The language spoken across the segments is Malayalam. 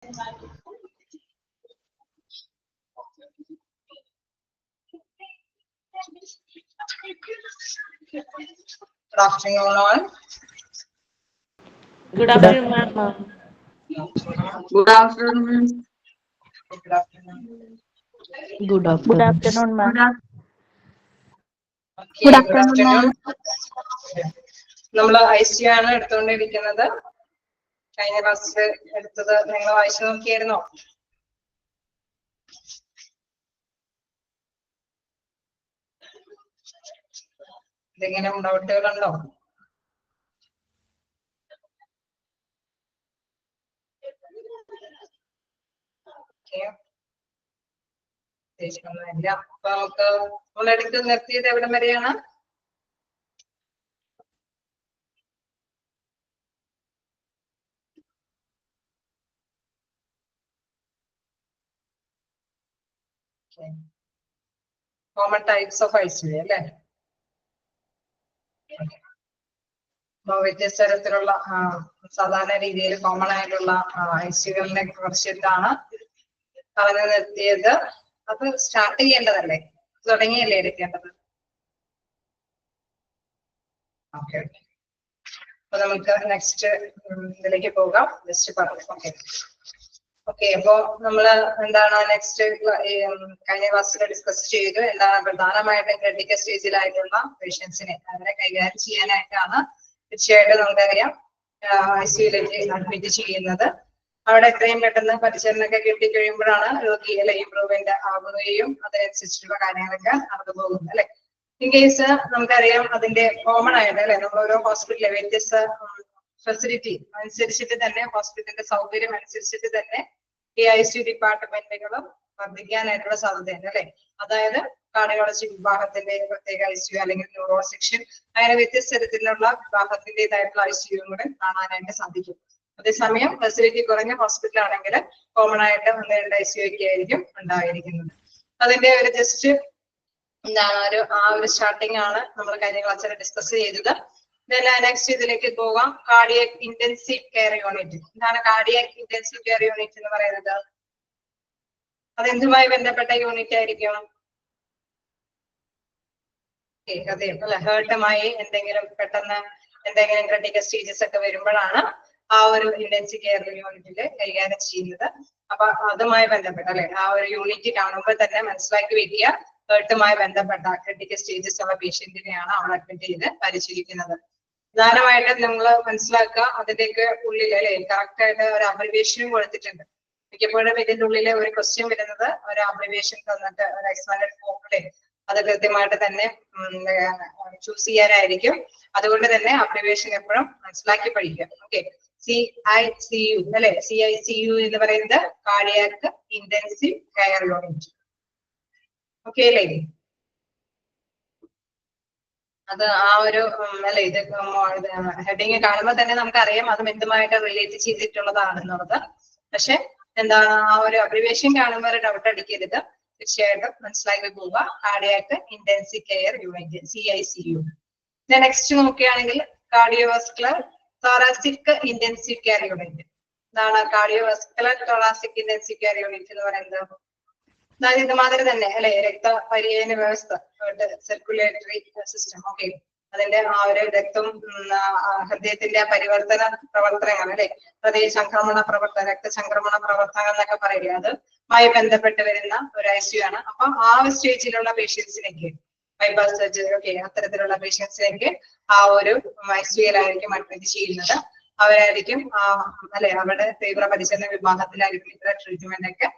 Good afternoon, all. Good afternoon, ma'am. Good afternoon. Good afternoon. Good afternoon, ma'am. Okay, good afternoon. നമ്മൾ ICU ആണ് എടുത്തുകൊണ്ടിരിക്കുന്നത്. കഴിഞ്ഞ ക്ലാസ്സിൽ എടുത്തത് നിങ്ങൾ വായിച്ചു നോക്കിയായിരുന്നോ? എന്തെങ്കിലും ഡൗട്ടുകളുണ്ടോ? ഇല്ല. അപ്പൊ നമുക്ക് നമ്മളെടുത്ത് നിർത്തിയത് എവിടം വരെയാണ്? കോമൺ ടൈപ്സ് ഓഫ് ICU അല്ലേ? വ്യത്യസ്ത തരത്തിലുള്ള സാധാരണ രീതിയിൽ കോമൺ ആയിട്ടുള്ള ICUകളിനെ കുറിച്ചിട്ടാണ് പറഞ്ഞു നിർത്തിയത്. അത് സ്റ്റാർട്ട് ചെയ്യേണ്ടതല്ലേ? തുടങ്ങിയല്ലേ എടുക്കേണ്ടത്? ഓക്കെ, അപ്പൊ നമുക്ക് നെക്സ്റ്റ് ഇതിലേക്ക് പോകാം. ജസ്റ്റ് പറയാം. ഓക്കെ, അപ്പോ നമ്മള് എന്താണ് നെക്സ്റ്റ് കഴിഞ്ഞ ക്ലാസ്സിൽ ഡിസ്കസ് ചെയ്തു. എന്താണ് പ്രധാനമായിട്ടും ക്രിട്ടിക്കൽ സ്റ്റേജിലായിട്ടുള്ള പേഷ്യൻസിനെ അവരെ കൈകാര്യം ചെയ്യാനായിട്ടാണ് തീർച്ചയായിട്ടും നമുക്കറിയാം ICUയിലേക്ക് അഡ്മിറ്റ് ചെയ്യുന്നത്. അവിടെ എത്രയും പെട്ടെന്ന് പരിചരണമൊക്കെ കിട്ടിക്കഴിയുമ്പോഴാണ് രോഗി അല്ലെ ഇംപ്രൂവ്മെന്റ് ആവുകയും അതിനനുസരിച്ചിട്ടുള്ള കാര്യങ്ങളൊക്കെ നടന്നു പോകുന്നത് അല്ലെ. ഇൻ കേസ് നമുക്കറിയാം അതിന്റെ കോമൺ ആയിട്ട് അല്ലെ, നമ്മൾ ഓരോ ഹോസ്പിറ്റലിലെ വ്യത്യസ്ത ഫെസിലിറ്റി അനുസരിച്ചിട്ട് തന്നെ, ഹോസ്പിറ്റലിന്റെ സൗകര്യം അനുസരിച്ചിട്ട് തന്നെ ഈ ICU ഡിപ്പാർട്ട്മെന്റുകളും വർദ്ധിക്കാനായിട്ടുള്ള സാധ്യതയുണ്ട് അല്ലെ. അതായത് കാർഡിയോളജി വിഭാഗത്തിന്റെ പ്രത്യേക ICU അല്ലെങ്കിൽ ന്യൂറോ സെക്ഷൻ, അങ്ങനെ വ്യത്യസ്ത തരത്തിലുള്ള വിഭാഗത്തിന്റേതായിട്ടുള്ള ICU കൂടെ കാണാനായിട്ട് സാധിക്കും. അതേസമയം ഫെസിലിറ്റി കുറഞ്ഞ ഹോസ്പിറ്റൽ ആണെങ്കിൽ കോമൺ ആയിട്ട് 1-2 ICU ഒക്കെ ആയിരിക്കും ഉണ്ടായിരിക്കുന്നത്. അതിന്റെ ഒരു ജസ്റ്റ് എന്താണ് ഒരു സ്റ്റാർട്ടിംഗ് ആണ് നമ്മൾ കഴിഞ്ഞ ക്ലാസ്സിൽ ഡിസ്കസ് ചെയ്തത്. നെക്സ്റ്റ് ഇതിലേക്ക് പോകാം. Cardiac intensive care unit. എന്താണ് കാർഡിയക് ഇന്റൻസീവ് കെയർ യൂണിറ്റ് എന്ന് പറയുന്നത്? അതെന്തുമായി ബന്ധപ്പെട്ട യൂണിറ്റ് ആയിരിക്കും? അതെ അല്ലെ, ഹേർട്ടുമായി പെട്ടെന്ന് എന്തെങ്കിലും ക്രിട്ടിക്കൽ സ്റ്റേജസ് ഒക്കെ വരുമ്പോഴാണ് ആ ഒരു ഇന്റൻസീവ് കെയർ യൂണിറ്റിൽ കൈകാര്യം ചെയ്യുന്നത്. അപ്പൊ അതുമായി ബന്ധപ്പെട്ട അല്ലെ, ആ ഒരു യൂണിറ്റ് കാണുമ്പോൾ തന്നെ മനസ്സിലാക്കി വെക്കുക, ഹേർട്ടുമായി ബന്ധപ്പെട്ട ക്രിട്ടിക്കൽ സ്റ്റേജസ് ഉള്ള പേഷ്യന്റിനെയാണ് അവിടെ അഡ്മിറ്റ് ചെയ്ത് പരിശീലിക്കുന്നത്. പ്രധാനമായിട്ടും നിങ്ങൾ മനസ്സിലാക്കുക, അതിന്റെയൊക്കെ ഉള്ളിൽ അല്ലെ കറക്റ്റ് ആയിട്ട് ഒരു അബ്രിവേഷനും കൊടുത്തിട്ടുണ്ട്. മിക്കപ്പോഴും ഇതിന്റെ ഉള്ളിൽ ഒരു ക്വസ്റ്റ്യൻ വരുന്നത് ഒരു അബ്രിവേഷൻ തന്നിട്ട് ഒരു എക്സ്പാൻഡഡ് ഫോമിലെ അത് കൃത്യമായിട്ട് തന്നെ ചൂസ് ചെയ്യാനായിരിക്കും. അതുകൊണ്ട് തന്നെ അബ്രിവേഷൻ എപ്പോഴും മനസ്സിലാക്കി പഠിക്കുക. ഓക്കെ, CICU അല്ലെ, CICU എന്ന് പറയുന്നത് cardiac intensive care unit. Okay അല്ലേ? അത് ആ ഒരു അല്ലെ, ഇത് ഹെഡിങ് കാണുമ്പോൾ തന്നെ നമുക്കറിയാം അതും എന്തുമായിട്ട് റിലേറ്റ് ചെയ്തിട്ടുള്ളതാണെന്നുള്ളത്. പക്ഷെ എന്താണ് ആ ഒരു അബ്രിവേഷൻ കാണുമ്പോൾ ഒരു ഡൗട്ട് അടിക്കരുത്, തീർച്ചയായിട്ടും മനസ്സിലാക്കി പോവുക. Cardiac intensive care unit CICU. Next നോക്കുകയാണെങ്കിൽ cardiovascular thoracic intensive care unit. എന്താണ് cardiovascular thoracic intensive care unit എന്ന് പറയുന്നത്? അതായത് ഇതുമാതിരി തന്നെ അല്ലെ, രക്തപരിചയന വ്യവസ്ഥ, സർക്കുലേറ്ററി സിസ്റ്റം. ഓക്കെ, അതിന്റെ ആ ഒരു ഹൃദയത്തിന്റെ പരിവർത്തന പ്രവർത്തനങ്ങൾ അല്ലെ, ഹൃദയ സംക്രമണ പ്രവർത്തനം, രക്തസംക്രമണ പ്രവർത്തനം എന്നൊക്കെ പറയില്ലേ, അതുമായി ബന്ധപ്പെട്ട് വരുന്ന ഒരു ICU ആണ്. അപ്പൊ ആ സ്റ്റേജിലുള്ള പേഷ്യൻസിലേക്ക് ബൈപ്പാസ് സർജറി ഒക്കെ അത്തരത്തിലുള്ള പേഷ്യൻസിലേക്ക് ആ ഒരു ICUയിലായിരിക്കും അഡ്മിറ്റ് ചെയ്യുന്നത്. അവരായിരിക്കും അല്ലെ അവരുടെ തീവ്ര പരിചരണ വിഭാഗത്തിലായിരിക്കും ഇത്ര ട്രീറ്റ്മെന്റ് ഒക്കെ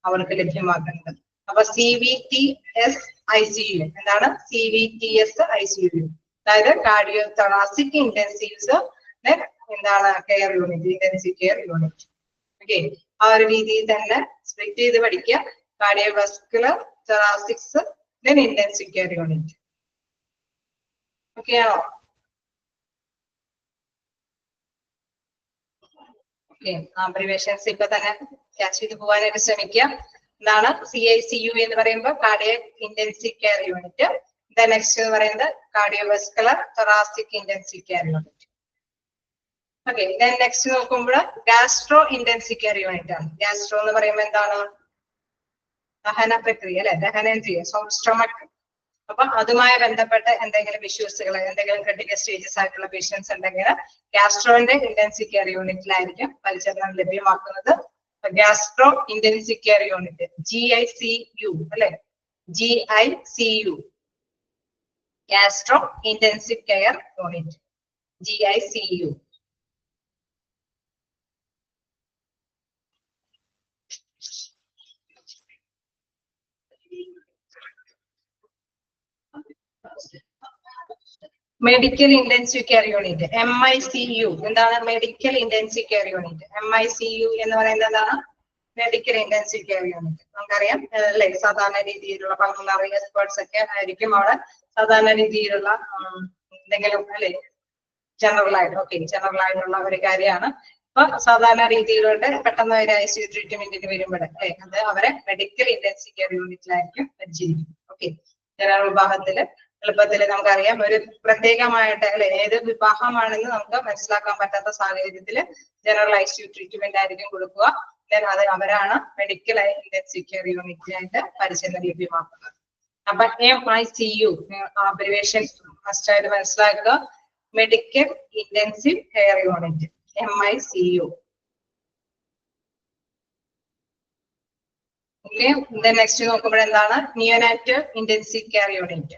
അവർക്ക് ലഭ്യമാക്കുന്നത്. അപ്പൊ CVTS ICU എന്താണ്? CVTS ICU, അതായത് കാർഡിയോ thoracic ഇന്റൻസീവ് എന്താണ് care unit, intensive care unit. Okay, ആ ഒരു രീതിയിൽ തന്നെ സ്പ്ലിറ്റ് ചെയ്ത് പഠിക്കുക. Cardiovascular, thoracic, then intensive care unit. Okay ആണോ? ഓക്കെ, അബ്രിവേഷൻസ് ഇപ്പൊ തന്നെ ക്യാച്ച് ചെയ്ത് പോകാനായിട്ട് ശ്രമിക്കുക. എന്താണ് CICU എന്ന് പറയുമ്പോൾ cardiac intensive care unit. Next എന്ന് പറയുന്നത് cardiovascular thoracic intensive care unit. Okay, next നോക്കുമ്പോൾ ഗാസ്ട്രോ ഇന്റൻസീവ് കെയർ യൂണിറ്റ് ആണ്. ഗാസ്ട്രോ എന്ന് പറയുമ്പോൾ എന്താണ്? ദഹന പ്രക്രിയ അല്ലെ, ദഹനേന്ദ്രിയ, സ്റ്റൊമക്. അപ്പൊ അതുമായി ബന്ധപ്പെട്ട എന്തെങ്കിലും ഇഷ്യൂസുകൾ, എന്തെങ്കിലും ക്രിട്ടിക്കൽ സ്റ്റേജസ് ആയിട്ടുള്ള പേഷ്യൻസ് ഉണ്ടെങ്കിൽ ഗാസ്ട്രോന്റെ ഇന്റൻസീവ് കെയർ യൂണിറ്റിലായിരിക്കും പരിചരണം ലഭ്യമാക്കുന്നത്. Gastro intensive care unit, GICU അല്ലെ, GICU, gastro intensive care unit, GICU. Medical intensive care unit, MICU. എന്താണ് medical intensive care unit? MICU എന്ന് പറയുന്നത് എന്താണ്? Medical intensive care unit. നമുക്കറിയാം അല്ലെ, സാധാരണ രീതിയിലുള്ള പൾമണറി എക്സ്പേർട്സ് ഒക്കെ ആയിരിക്കും അവിടെ. സാധാരണ രീതിയിലുള്ള എന്തെങ്കിലും അല്ലെ, ജനറൽ ആയിട്ടുള്ള ഒരു കാര്യമാണ്. അപ്പൊ സാധാരണ രീതിയിലുള്ള പെട്ടെന്ന് ഒരു ICU ട്രീറ്റ്മെന്റിന് വരുമ്പോൾ അല്ലെ, അത് അവരെ മെഡിക്കൽ ഇന്റൻസീവ് കെയർ യൂണിറ്റിലായിരിക്കും പരിചരിക്കും. ഓക്കെ, ജനറൽ വിഭാഗത്തില് എളുപ്പത്തിൽ നമുക്കറിയാം ഒരു പ്രത്യേകമായിട്ട് അല്ലെ, ഏത് വിഭാഗമാണെന്ന് നമുക്ക് മനസ്സിലാക്കാൻ പറ്റാത്ത സാഹചര്യത്തിൽ ജനറൽ ICU ട്രീറ്റ്മെന്റ് ആയിരിക്കും കൊടുക്കുക. അത് അവരാണ് മെഡിക്കൽ ഇന്റൻസീവ് കെയർ യൂണിറ്റിനായിട്ട് പരിചരണം ലഭ്യമാക്കുന്നത്. അപ്പൊ MICU അബ്രിവേഷൻ ഫസ്റ്റ് ആയിട്ട് മനസ്സിലാക്കുക, medical intensive care unit, MICU. Okay, next നോക്കുമ്പോൾ എന്താണ്? Neonatal intensive care unit.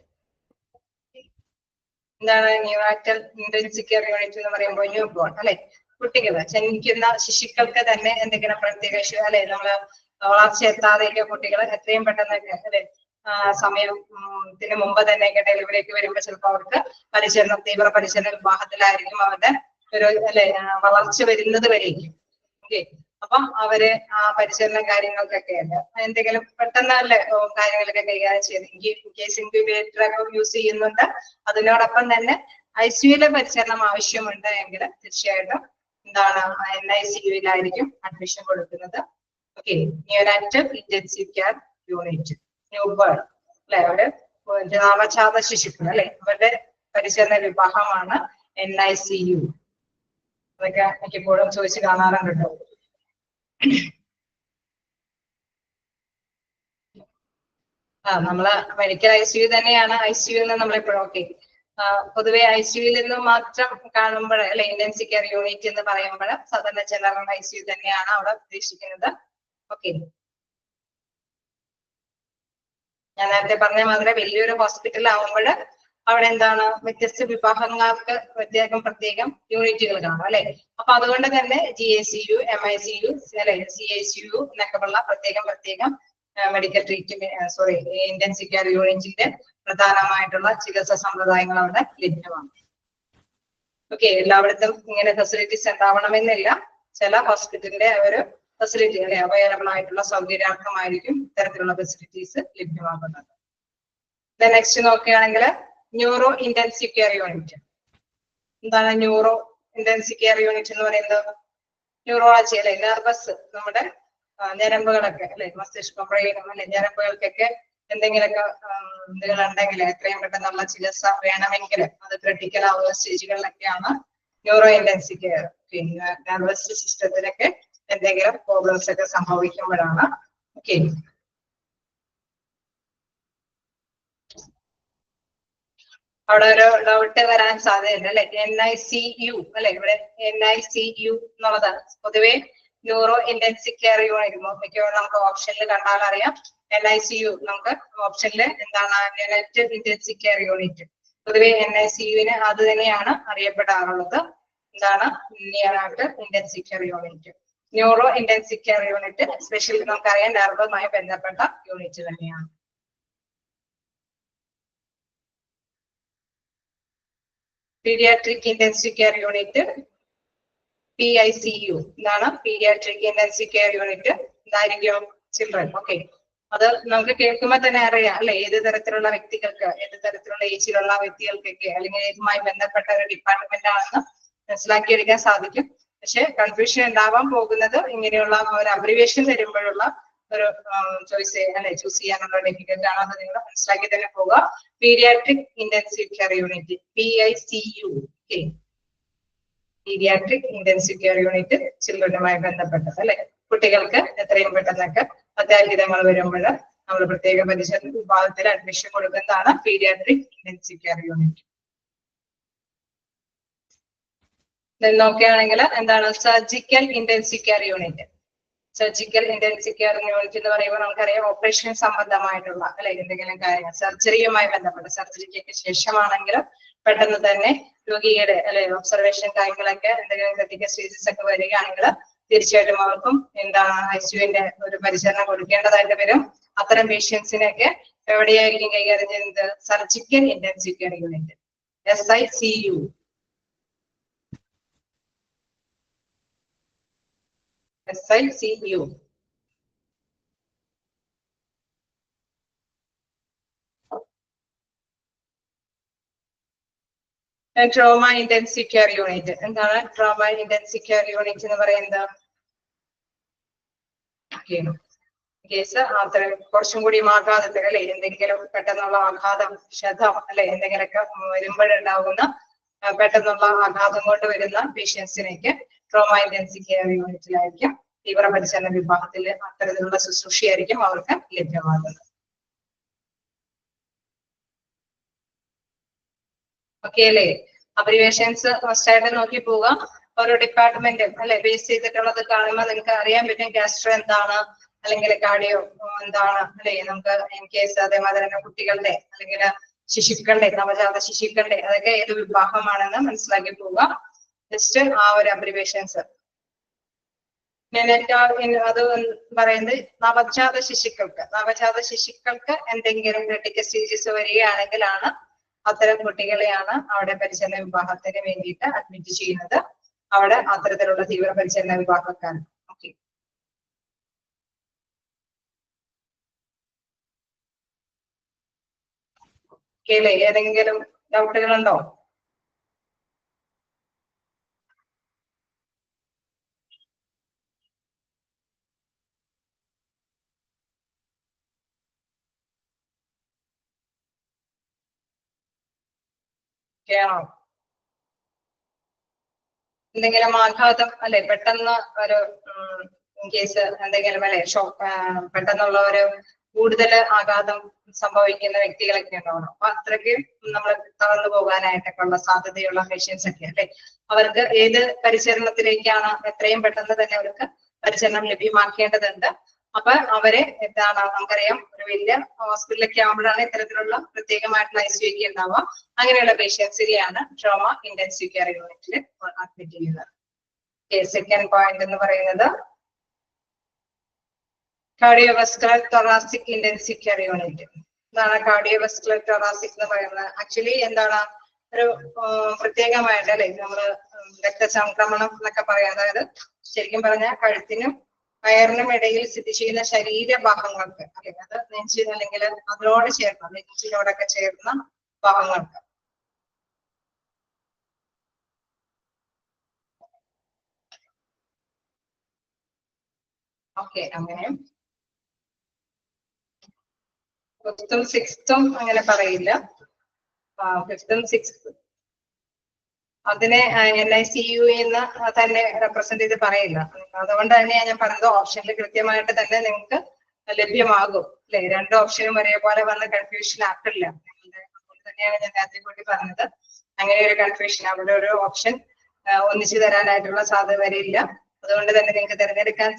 എന്താണ് നിയോനാറ്റൽ ഇന്റൻസീവ് കെയർ യൂണിറ്റ് എന്ന് പറയുമ്പോൾ? ന്യൂ ബോൺ അല്ലെ, കുട്ടികൾ, ജനിക്കുന്ന ശിശുക്കൾക്ക് തന്നെ എന്തെങ്കിലും പ്രത്യേക ഇഷ്യൂ അല്ലെ, നമ്മള് വളർച്ച എത്താതെയൊക്കെ കുട്ടികൾ എത്രയും പെട്ടെന്നൊക്കെ അല്ലെ, സമയത്തിന് മുമ്പ് തന്നെയൊക്കെ ഡെലിവറിക്ക് വരുമ്പോൾ ചിലപ്പോൾ അവർക്ക് തീവ്ര പരിചരണ വിഭാഗത്തിലായിരിക്കും അവരുടെ ഒരു അല്ലെ വളർച്ച വരുന്നത് വരേക്കും. ഓക്കെ, അപ്പൊ അവര് ആ പരിചരണ കാര്യങ്ങൾക്കൊക്കെ എന്തെങ്കിലും പെട്ടെന്ന് അല്ലെ കാര്യങ്ങളൊക്കെ കൈകാര്യം ചെയ്ത് കേസ് ഇൻക്യുബേറ്റർ ഒക്കെ യൂസ് ചെയ്യുന്നുണ്ട്. അതിനോടൊപ്പം തന്നെ ICUയിലെ പരിചരണം ആവശ്യമുണ്ട് എങ്കിൽ തീർച്ചയായിട്ടും എന്താണ് NICUയിലായിരിക്കും അഡ്മിഷൻ കൊടുക്കുന്നത്. Okay, neonatal intensive care unit, newborn അല്ലെ, അവര് നവജാത ശിശുക്കൾ അല്ലെ, അവരുടെ പരിചരണ വിഭാഗമാണ് NICU. അതൊക്കെ എനിക്കിപ്പോഴും ചോദിച്ച് കാണാറുണ്ട് കേട്ടോ. നമ്മള് മെഡിക്കൽ ICU തന്നെയാണ് ICU എന്ന് നമ്മളെപ്പോഴും. ഓക്കെ, പൊതുവെ ICUയിൽ നിന്ന് മാത്രം കാണുമ്പോൾ അല്ലെ, ഇന്റൻസീവ് കെയർ യൂണിറ്റ് എന്ന് പറയുമ്പോൾ സാധാരണ ജനറൽ ICU തന്നെയാണ് അവിടെ ഉദ്ദേശിക്കുന്നത്. ഓക്കെ, ഞാൻ നേരത്തെ പറഞ്ഞ മാതിരി വലിയൊരു ഹോസ്പിറ്റൽ ആവുമ്പോൾ അവിടെ എന്താണ് വ്യത്യസ്ത വിഭാഗങ്ങൾക്ക് പ്രത്യേകം യൂണിറ്റുകൾ കാണും അല്ലെ. അപ്പൊ അതുകൊണ്ട് തന്നെ GICU, MICU അല്ലെ, CICU എന്നൊക്കെ ഉള്ള പ്രത്യേകം മെഡിക്കൽ ട്രീറ്റ്മെന്റ് ഇന്റൻസീവ് കെയർ യൂണിറ്റിന്റെ പ്രധാനമായിട്ടുള്ള ചികിത്സാ സമ്പ്രദായങ്ങൾ അവിടെ ലഭ്യമാണ്. ഓക്കെ, എല്ലായിടത്തും ഇങ്ങനെ ഫെസിലിറ്റീസ് ഉണ്ടാവണമെന്നില്ല. ചില ഹോസ്പിറ്റലിന്റെ ഒരു ഫെസിലിറ്റി അല്ലെ അവൈലബിൾ ആയിട്ടുള്ള സൗകര്യാർത്ഥമായിരിക്കും ഇത്തരത്തിലുള്ള ഫെസിലിറ്റീസ് ലഭ്യമാക്കുന്നത്. നെക്സ്റ്റ് നോക്കുകയാണെങ്കിൽ ന്യൂറോ ഇന്റൻസീവ് കെയർ യൂണിറ്റ്. എന്താണ് ന്യൂറോ ഇന്റൻസീവ് കെയർ യൂണിറ്റ് എന്ന് പറയുന്നത്? ന്യൂറോളജി അല്ലെ, നെർവസ്, നമ്മുടെ ഞരമ്പുകളൊക്കെ അല്ലെ, മസ്തിഷ്കം, ബ്രെയിനും അല്ലെ, ഞരമ്പുകൾക്കൊക്കെ എന്തെങ്കിലുമൊക്കെ ഇതുകളുണ്ടെങ്കിൽ എത്രയും പെട്ടെന്നുള്ള ചികിത്സ വേണമെങ്കിൽ അത് ക്രിട്ടിക്കൽ ആവുന്ന സ്റ്റേജുകളിലൊക്കെയാണ് ന്യൂറോ ഇന്റൻസീവ് കെയർ. പിന്നെ നെർവസ് സിസ്റ്റത്തിലൊക്കെ എന്തെങ്കിലും പ്രോബ്ലംസ് ഒക്കെ സംഭവിക്കുമ്പോഴാണ്. ഓക്കെ, അവിടെ ഒരു ഡൗട്ട് വരാൻ സാധ്യതയുണ്ട് അല്ലെ, NICU അല്ലെ, ഇവിടെ NICU എന്നുള്ളതാണ്. പൊതുവെ ന്യൂറോ ഇന്റൻസീവ് കെയർ യൂണിറ്റ് മിക്കവാറും നമുക്ക് ഓപ്ഷനിൽ കണ്ടാൽ അറിയാം. NICU നമുക്ക് ഓപ്ഷനിൽ എന്താണ് യുണൈറ്റഡ് ഇന്റൻസീവ് കെയർ യൂണിറ്റ്. പൊതുവെ NICUവിന് അത് തന്നെയാണ് അറിയപ്പെടാറുള്ളത്. എന്താണ് neonatal intensive care unit. Neuro intensive care unit specially നമുക്കറിയാം നെർവുമായി ബന്ധപ്പെട്ട യൂണിറ്റ് തന്നെയാണ്. Paediatric intensive care unit, PICU. എന്താണ് പീഡിയാട്രിക് ഇന്റൻസീവ് കെയർ യൂണിറ്റ്? ഇതായിരിക്കും ചിൽഡ്രൻ. ഓക്കെ, അത് നമുക്ക് കേൾക്കുമ്പോൾ തന്നെ അറിയാം അല്ലെ, ഏത് തരത്തിലുള്ള വ്യക്തികൾക്ക്, ഏത് തരത്തിലുള്ള ഏജിലുള്ള വ്യക്തികൾക്കൊക്കെ അല്ലെങ്കിൽ ഇതുമായി ബന്ധപ്പെട്ട ഒരു ഡിപ്പാർട്ട്മെന്റ് ആണെന്ന് മനസ്സിലാക്കിയെടുക്കാൻ സാധിക്കും. പക്ഷെ കൺഫ്യൂഷൻ ഉണ്ടാവാൻ പോകുന്നത് ഇങ്ങനെയുള്ള ഒരു അബ്രിവേഷൻ വരുമ്പോഴുള്ള ഒരു ചോയ്സ് അല്ലെ, ചൂസ് ചെയ്യാനുള്ള ഡിഫിക്കൽട്ട് ആണ്. അത് നിങ്ങൾ മനസ്സിലാക്കി തന്നെ പോവുക. Paediatric intensive care unit, PICU. Okay, paediatric intensive care unit ചിൽഡ്രനുമായി ബന്ധപ്പെട്ടത് അല്ലെ. കുട്ടികൾക്ക് എത്രയും പെട്ടെന്നൊക്കെ അത്യാഹിതങ്ങൾ വരുമ്പോൾ നമ്മൾ പ്രത്യേക പരിചരണ വിഭാഗത്തിൽ അഡ്മിഷൻ കൊടുക്കുന്നതാണ് പീഡിയാട്രിക് ഇന്റൻസീവ് കെയർ യൂണിറ്റ്. നോക്കുകയാണെങ്കിൽ എന്താണ് surgical intensive care unit. Surgical intensive care unit എന്ന് പറയുമ്പോൾ നമുക്കറിയാം ഓപ്പറേഷൻ സംബന്ധമായിട്ടുള്ള അല്ലെ എന്തെങ്കിലും കാര്യങ്ങൾ സർജറിയുമായി ബന്ധപ്പെട്ട സർജറിക്ക് ശേഷമാണെങ്കിലും പെട്ടെന്ന് തന്നെ രോഗിയുടെ അല്ലെ ഒബ്സർവേഷൻ ടൈമിലൊക്കെ എന്തെങ്കിലും ക്രിട്ടിക്കൽ സ്റ്റേജസ് ഒക്കെ വരികയാണെങ്കിൽ തീർച്ചയായിട്ടും അവർക്കും എന്താണ് ഐസിയുവിന്റെ ഒരു പരിചരണം കൊടുക്കേണ്ടതായിട്ട് വരും. അത്തരം പേഷ്യൻസിനൊക്കെ എവിടെയായിരിക്കും കൈകാര്യം ചെയ്യുന്നത്? Surgical intensive care unit SICU. SICU. Trauma intensive care unit. എന്താണ് ട്രോമ ഇന്റൻസീവ് കെയർ യൂണിറ്റ് എന്ന് പറയുന്നത്? കേസ് അത്രയും കുറച്ചും കൂടി ആഘാതത്തിൽ അല്ലെ എന്തെങ്കിലും പെട്ടെന്നുള്ള ആഘാതം ക്ഷതം അല്ലെ എന്തെങ്കിലുമൊക്കെ വരുമ്പോഴുണ്ടാകുന്ന പെട്ടെന്നുള്ള ആഘാതം കൊണ്ട് വരുന്ന പേഷ്യൻസിനേക്ക് ട്രോമ ഇന്റൻസീവ് കെയർ യൂണിറ്റിലായിരിക്കും തീവ്രപരിചരണ വിഭാഗത്തിൽ അത്തരത്തിലുള്ള ശുശ്രൂഷയായിരിക്കും അവർക്ക് ലഭ്യമാകുന്നത്. ഓക്കെ അല്ലേ? അബ്രിവേഷൻസ് ഫസ്റ്റായിട്ട് നോക്കി പോവുക. ഓരോ ഡിപ്പാർട്ട്മെന്റും അല്ലെ ബേസ് ചെയ്തിട്ടുള്ളത് കാണുമ്പോൾ നിങ്ങൾക്ക് അറിയാൻ പറ്റും. ഗാസ്ട്രോ എന്താണ്, അല്ലെങ്കിൽ കാർഡിയോ എന്താണ് അല്ലെ. നമുക്ക് ഇൻ കേസ് അതേമാതിരി തന്നെ കുട്ടികളുടെ അല്ലെങ്കിൽ ശിശുക്കളുടെ നവജാത ശിശുക്കളുടെ അതൊക്കെ ഏത് വിഭാഗമാണെന്ന് മനസ്സിലാക്കി പോവുക. ജസ്റ്റ് ആ ഒരു അബ്രിവേഷൻസ്. അത് പറയുന്നത് നവജാത ശിശുക്കൾക്ക് എന്തെങ്കിലും ക്രിട്ടിക്കൽ സ്റ്റേജസ് വരികയാണെങ്കിലാണ് അത്തരം കുട്ടികളെയാണ് അവിടെ പരിചരണ വിഭാഗത്തിന് വേണ്ടിയിട്ട് അഡ്മിറ്റ് ചെയ്യുന്നത്. അവിടെ അത്തരത്തിലുള്ള തീവ്ര പരിചരണ വിഭാഗക്കാർ. ഓക്കെ, കേളെ ഏതെങ്കിലും ഡൗട്ടുകളുണ്ടോ? കേണോ? എന്തെങ്കിലും ആഘാതം അല്ലെ പെട്ടെന്ന് ഒരു കേസ് എന്തെങ്കിലും അല്ലെ പെട്ടെന്നുള്ള ഒരു കൂടുതൽ ആഘാതം സംഭവിക്കുന്ന വ്യക്തികളൊക്കെ ഉണ്ടാവണം. അപ്പൊ അത്രയ്ക്ക് നമ്മൾ തളർന്നു പോകാനായിട്ടൊക്കെ ഉള്ള സാധ്യതയുള്ള പേഷ്യൻസ് ഒക്കെ അല്ലെ. അവർക്ക് ഏത് പരിചരണത്തിലേക്കാണ് എത്രയും പെട്ടെന്ന് തന്നെ അവർക്ക് പരിചരണം ലഭ്യമാക്കേണ്ടതുണ്ട്. അപ്പൊ അവരെ എന്താണ് നമുക്കറിയാം ഒരു വലിയ ഹോസ്പിറ്റലൊക്കെ ആകുമ്പോഴാണ് ഇത്തരത്തിലുള്ള പ്രത്യേകമായിട്ടുള്ള ICU ഒക്കെ ഉണ്ടാവുക. അങ്ങനെയുള്ള പേഷ്യൻസിനെയാണ് ട്രോമ ഇന്റൻസീവ് കെയർ യൂണിറ്റിൽ അഡ്മിറ്റ് ചെയ്യുന്നത്. സെക്കൻഡ് പോയിന്റ് എന്ന് പറയുന്നത് കാർഡിയോവസ്കുലർ തൊറാസിക് ഇന്റൻസീവ് കെയർ യൂണിറ്റ്. എന്താണ് കാർഡിയോവസ്കുലർ തൊറാസിക് എന്ന് പറയുന്നത്? ആക്ച്വലി എന്താണ് ഒരു പ്രത്യേകമായിട്ട് അല്ലെ നമ്മള് രക്തചംക്രമണം എന്നൊക്കെ പറയാം. അതായത് ശരിക്കും പറഞ്ഞാൽ കഴുത്തിനും വയറിനും ഇടയിൽ സ്ഥിതി ചെയ്യുന്ന ശരീരഭാഗങ്ങൾക്ക് അല്ലെ, അത് നെഞ്ച് അല്ലെങ്കിൽ അതിനോട് ചേർന്ന നെഞ്ചിനോടൊക്കെ ചേർന്ന ഭാഗങ്ങൾക്ക്. ഓക്കെ, അങ്ങനെ ഫിഫ്ത്തും സിക്സ്തും അങ്ങനെ പറയില്ല. ഫിഫ്ത്തും സിക്സ്തും അതിനെ NICU എന്ന് തന്നെ റെപ്രസെന്റ് ചെയ്ത് പറയില്ല. അതുകൊണ്ട് തന്നെയാണ് ഞാൻ പറഞ്ഞത് ഓപ്ഷനിൽ കൃത്യമായിട്ട് തന്നെ നിങ്ങൾക്ക് ലഭ്യമാകും അല്ലെ. രണ്ട് ഓപ്ഷനും ഒരേപോലെ വന്ന് കൺഫ്യൂഷൻ ആക്കില്ല. അതുകൊണ്ട് തന്നെയാണ് ഞാൻ നേരത്തെ കൂടി പറഞ്ഞത് അങ്ങനെ ഒരു കൺഫ്യൂഷൻ അവിടെ ഒരു ഓപ്ഷൻ ഒന്നിച്ചു തരാനായിട്ടുള്ള സാധ്യത വരില്ല. അതുകൊണ്ട് തന്നെ നിങ്ങൾക്ക് തിരഞ്ഞെടുക്കാൻ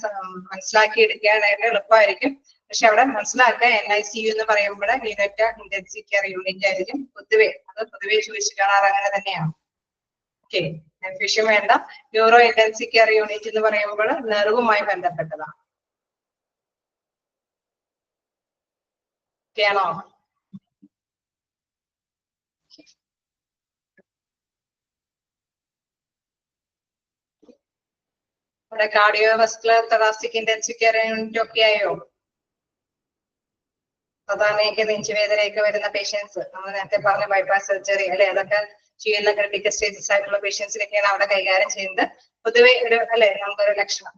മനസ്സിലാക്കി എടുക്കാനായിട്ട് എളുപ്പമായിരിക്കും. പക്ഷെ അവിടെ മനസ്സിലാക്കുക NICU എന്ന് പറയുമ്പോൾ യൂണിറ്റ് ഇന്റൻസീവ് കെയർ യൂണിറ്റ് ആയിരിക്കും പൊതുവെ ചോദിച്ചു കാണാറ് അങ്ങനെ തന്നെയാണ്. ഓക്കെ, കൺഫ്യൂഷൻ വേണ്ട. ന്യൂറോ ഇന്റൻസീവ് കെയർ യൂണിറ്റ് എന്ന് പറയുമ്പോൾ നെർവുമായി ബന്ധപ്പെട്ടതാണ്. ഓക്കെ ആണോ? ഇവിടെ കാർഡിയോവസ്കുലർ തൊറാസിക് ഇന്റൻസീവ് കെയർ യൂണിറ്റ് ഒക്കെ ആയോ? സാധാരണയൊക്കെ നെഞ്ചുവേദനയൊക്കെ വരുന്ന പേഷ്യൻസ് നമ്മൾ നേരത്തെ പറഞ്ഞ ബൈപ്പാസ് സർജറി അല്ലെ അതൊക്കെ ചെയ്യുന്ന ക്രിട്ടിക്കൽ സ്റ്റേജസ് ആയിട്ടുള്ള പേഷ്യൻസിനൊക്കെയാണ് അവിടെ കൈകാര്യം ചെയ്യുന്നത്. പൊതുവെ ഒരു അല്ലെ നമുക്കൊരു ലക്ഷണം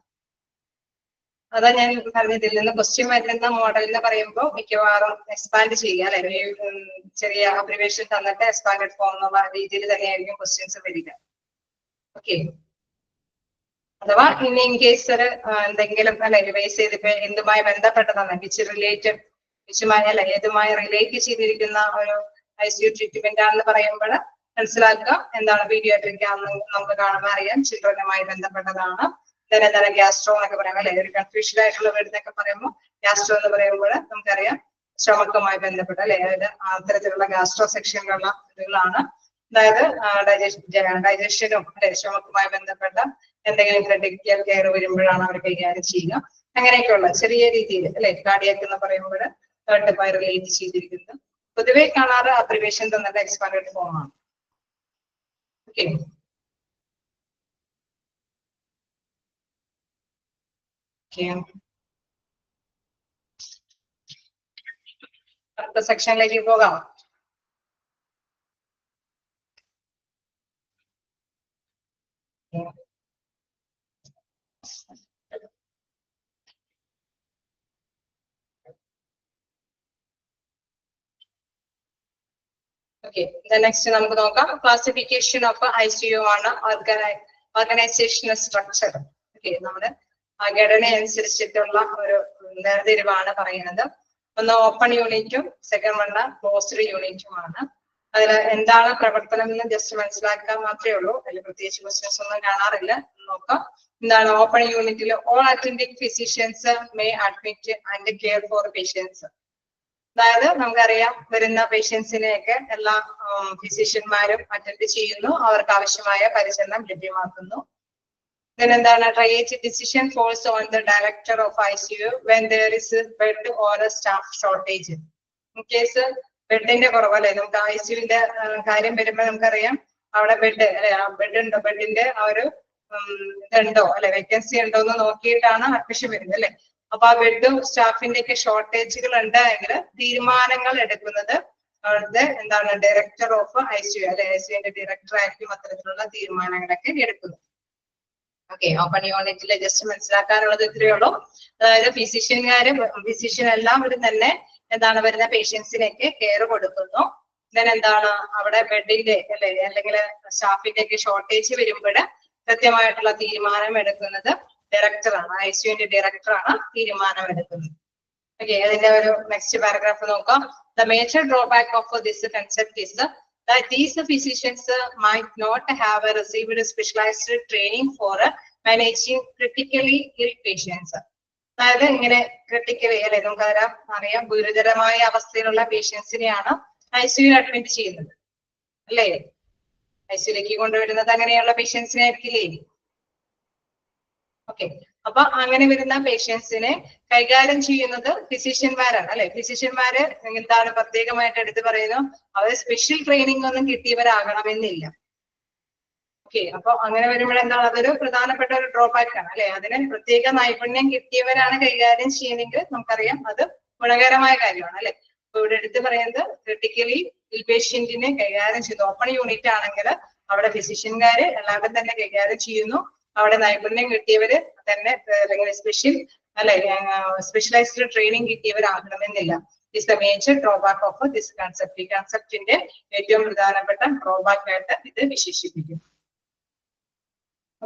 അതാ ഞാൻ പറഞ്ഞത്. ഇതിൽ നിന്ന് ക്വസ്റ്റ്യൻ വരുന്ന മോഡൽ എന്ന് പറയുമ്പോൾ മിക്കവാറും എക്സ്പാൻഡ് ചെയ്യുക അല്ലെ, ചെറിയ അബ്രിവേഷൻ തന്നിട്ട് എക്സ്പാൻഡഡ് ഫോം എന്നുള്ള രീതിയിൽ തന്നെയായിരിക്കും ക്വസ്റ്റ്യൻസ് വരിക. ഓക്കെ. അഥവാ ഇൻ കേസ് ഒരു എന്തെങ്കിലും അല്ലെ റിവൈസ് ചെയ്തിട്ട് എന്തുമായി ബന്ധപ്പെട്ടതാണ് ഏതുമായി റിലേറ്റ് ചെയ്തിരിക്കുന്ന ഒരു ICU ട്രീറ്റ്മെന്റ് ആണെന്ന് പറയുമ്പോൾ മനസ്സിലാക്കുക എന്താണ് പീഡിയാട്രിക് ആണെന്ന് നമുക്ക് കാണുമ്പോൾ അറിയാം, ചിൽഡ്രനുമായി ബന്ധപ്പെട്ടതാണ്. എന്താണ് ഗ്യാസ്ട്രോ എന്നൊക്കെ പറയാം അല്ലെ, ഒരു കൺഫ്യൂഷൻ ആയിട്ടുള്ള വേർഡ്സൊക്കെ പറയുമ്പോൾ ഗ്യാസ്ട്രോ എന്ന് പറയുമ്പോൾ നമുക്കറിയാം സ്റ്റൊമക്കുമായി ബന്ധപ്പെട്ട അല്ലെ, അതായത് അത്തരത്തിലുള്ള ഗാസ്ട്രോ സെക്ഷനിലുള്ള ഇതുകളാണ്. അതായത് ഡൈജഷനും അല്ലെ സ്റ്റൊമക്കുമായി ബന്ധപ്പെട്ട എന്തെങ്കിലും ക്രിട്ടിക്കൽ കെയർ വരുമ്പോഴാണ് അവർ കൈകാര്യം ചെയ്യുക. അങ്ങനെയൊക്കെയുള്ള ചെറിയ രീതിയിൽ അല്ലെ കാർഡിയാക് എന്ന് പറയുമ്പോൾ തേർഡുമായി റിലേറ്റ് ചെയ്തിരിക്കുന്നത്. പൊതുവെ കാണാറ് അബ്രിവേഷൻ തന്നിട്ട് എക്സ്പാൻഡഡ് ഫോം ആണ്. ഓക്കെ. അടുത്ത സെക്ഷനിലേക്ക് പോകാം. ഓക്കെ, നെക്സ്റ്റ് നമുക്ക് നോക്കാം ക്ലാസിഫിക്കേഷൻ ഓഫ് ICU ആണ്, ഓർഗനൈസേഷണൽ സ്ട്രക്ചർ. ഓക്കെ, നമ്മുടെ ഘടന അനുസരിച്ചിട്ടുള്ള ഒരു വേർതിരിവാണ് പറയുന്നത്. ഒന്ന് ഓപ്പൺ യൂണിറ്റും സെക്കൻഡ് വൺ ക്ലോസ്ഡ് യൂണിറ്റുമാണ്. അതിൽ എന്താണ് പ്രവർത്തനം എന്ന് ജസ്റ്റ് മനസ്സിലാക്കാൻ മാത്രമേ ഉള്ളൂ, അതിൽ പ്രത്യേകിച്ച് ക്വസ്റ്റ്യൻസ് ഒന്നും കാണാറില്ല. നോക്കാം എന്താണ് ഓപ്പൺ യൂണിറ്റിൽ all attending physicians may admit and care for patients. അതായത് നമുക്കറിയാം വരുന്ന പേഷ്യൻസിനെയൊക്കെ എല്ലാ ഫിസിഷ്യന്മാരും അറ്റൻഡ് ചെയ്യുന്നു, അവർക്ക് ആവശ്യമായ പരിചരണം ലഭ്യമാക്കുന്നു. എന്താണ് triage decision falls on the director of ICU when there is bed or staff shortage. In case ബെഡിന്റെ കുറവ് അല്ലെ, നമുക്ക് ICUവിന്റെ കാര്യം വരുമ്പോൾ നമുക്കറിയാം അവിടെ ബെഡ് അല്ലെ, ആ ബെഡ് ഉണ്ടോ, ബെഡിന്റെ ആ ഒരു ഇതുണ്ടോ അല്ലെ, വേക്കൻസി ഉണ്ടോ എന്ന് നോക്കിയിട്ടാണ് അഡ്മിഷൻ വരുന്നത് അല്ലെ. അപ്പൊ ആ ബെഡും സ്റ്റാഫിന്റെ ഒക്കെ ഷോർട്ടേജുകൾ ഉണ്ടെങ്കിൽ തീരുമാനങ്ങൾ എടുക്കുന്നത് അവിടുത്തെ എന്താണ് ഡയറക്ടർ ഓഫ് ICU അല്ലെ, ICUവിന്റെ ഡയറക്ടർ ആയിരിക്കും അത്തരത്തിലുള്ള തീരുമാനങ്ങളൊക്കെ എടുക്കുന്നത്. ഓക്കെ, ഓപ്പൺ യൂണിറ്റിലെ ജസ്റ്റ് മനസ്സിലാക്കാനുള്ളത് ഇത്രയേ ഉള്ളൂ. അതായത് ഫിസിഷ്യൻ എല്ലാവരും തന്നെ എന്താണ് വരുന്ന പേഷ്യൻസിനൊക്കെ കെയർ കൊടുക്കുന്നു. എന്താണ് അവിടെ ബെഡിന്റെ അല്ലെ അല്ലെങ്കിൽ സ്റ്റാഫിന്റെ ഒക്കെ ഷോർട്ടേജ് വരുമ്പോൾ കൃത്യമായിട്ടുള്ള തീരുമാനം എടുക്കുന്നത് ഡയറക്ടറാണ്, ICUവിന്റെ ഡയറക്ടറാണ് തീരുമാനം എടുക്കുന്നത്. ഓക്കെ, അതിന്റെ ഒരു നെക്സ്റ്റ് പാരഗ്രാഫ് നോക്കാം. The major drawback of this concept is that these physicians might not have received specialized training for managing critically ill patients. അതായത് ഇങ്ങനെ ക്രിട്ടിക്കലി അല്ലെ നമുക്കറിയാം ഗുരുതരമായ അവസ്ഥയിലുള്ള പേഷ്യൻസിനെയാണ് ICUവിൽ അഡ്മിറ്റ് ചെയ്യുന്നത് അല്ലേ. ICUവിലേക്ക് കൊണ്ടുവരുന്നത് അങ്ങനെയുള്ള പേഷ്യൻസിനെ ആയിരിക്കില്ലേ. ഓക്കെ, അപ്പൊ അങ്ങനെ വരുന്ന പേഷ്യൻസിനെ കൈകാര്യം ചെയ്യുന്നത് ഫിസിഷ്യന്മാരാണ് അല്ലെ. ഫിസിഷ്യന്മാര് എന്താണ് പ്രത്യേകമായിട്ട് എടുത്തു പറയുന്നു, അവർ സ്പെഷ്യൽ ട്രെയിനിങ് ഒന്നും കിട്ടിയവരാകണമെന്നില്ല. ഓക്കെ, അപ്പൊ അങ്ങനെ വരുമ്പോൾ എന്താണ് അതൊരു പ്രധാനപ്പെട്ട ഒരു ഡ്രോബാക്ക് ആണ് അല്ലെ. അതിന് പ്രത്യേക നൈപുണ്യം കിട്ടിയവരാണ് കൈകാര്യം ചെയ്യുന്നെങ്കിൽ നമുക്കറിയാം അത് ഗുണകരമായ കാര്യമാണ് അല്ലെ. അപ്പൊ ഇവിടെ എടുത്തു പറയുന്നത് ക്രിട്ടിക്കലി ഇൽ പേഷ്യന്റിനെ കൈകാര്യം ചെയ്യുന്നു. ഓപ്പൺ യൂണിറ്റ് ആണെങ്കിൽ അവിടെ ഫിസിഷ്യന്മാര് എല്ലാവരും തന്നെ കൈകാര്യം ചെയ്യുന്നു, അവിടെ നൈപുണ്യം കിട്ടിയവര് തന്നെ അല്ലെങ്കിൽ സ്പെഷ്യലൈസ്ഡ് ട്രെയിനിങ് കിട്ടിയവരാകണമെന്നില്ല. Is the major drawback of this concept. ഈ കൺസെപ്റ്റിന്റെ ഏറ്റവും പ്രധാനപ്പെട്ട ഡ്രോബാക്ക് ആയിട്ട് ഇത് വിശേഷിപ്പിക്കും.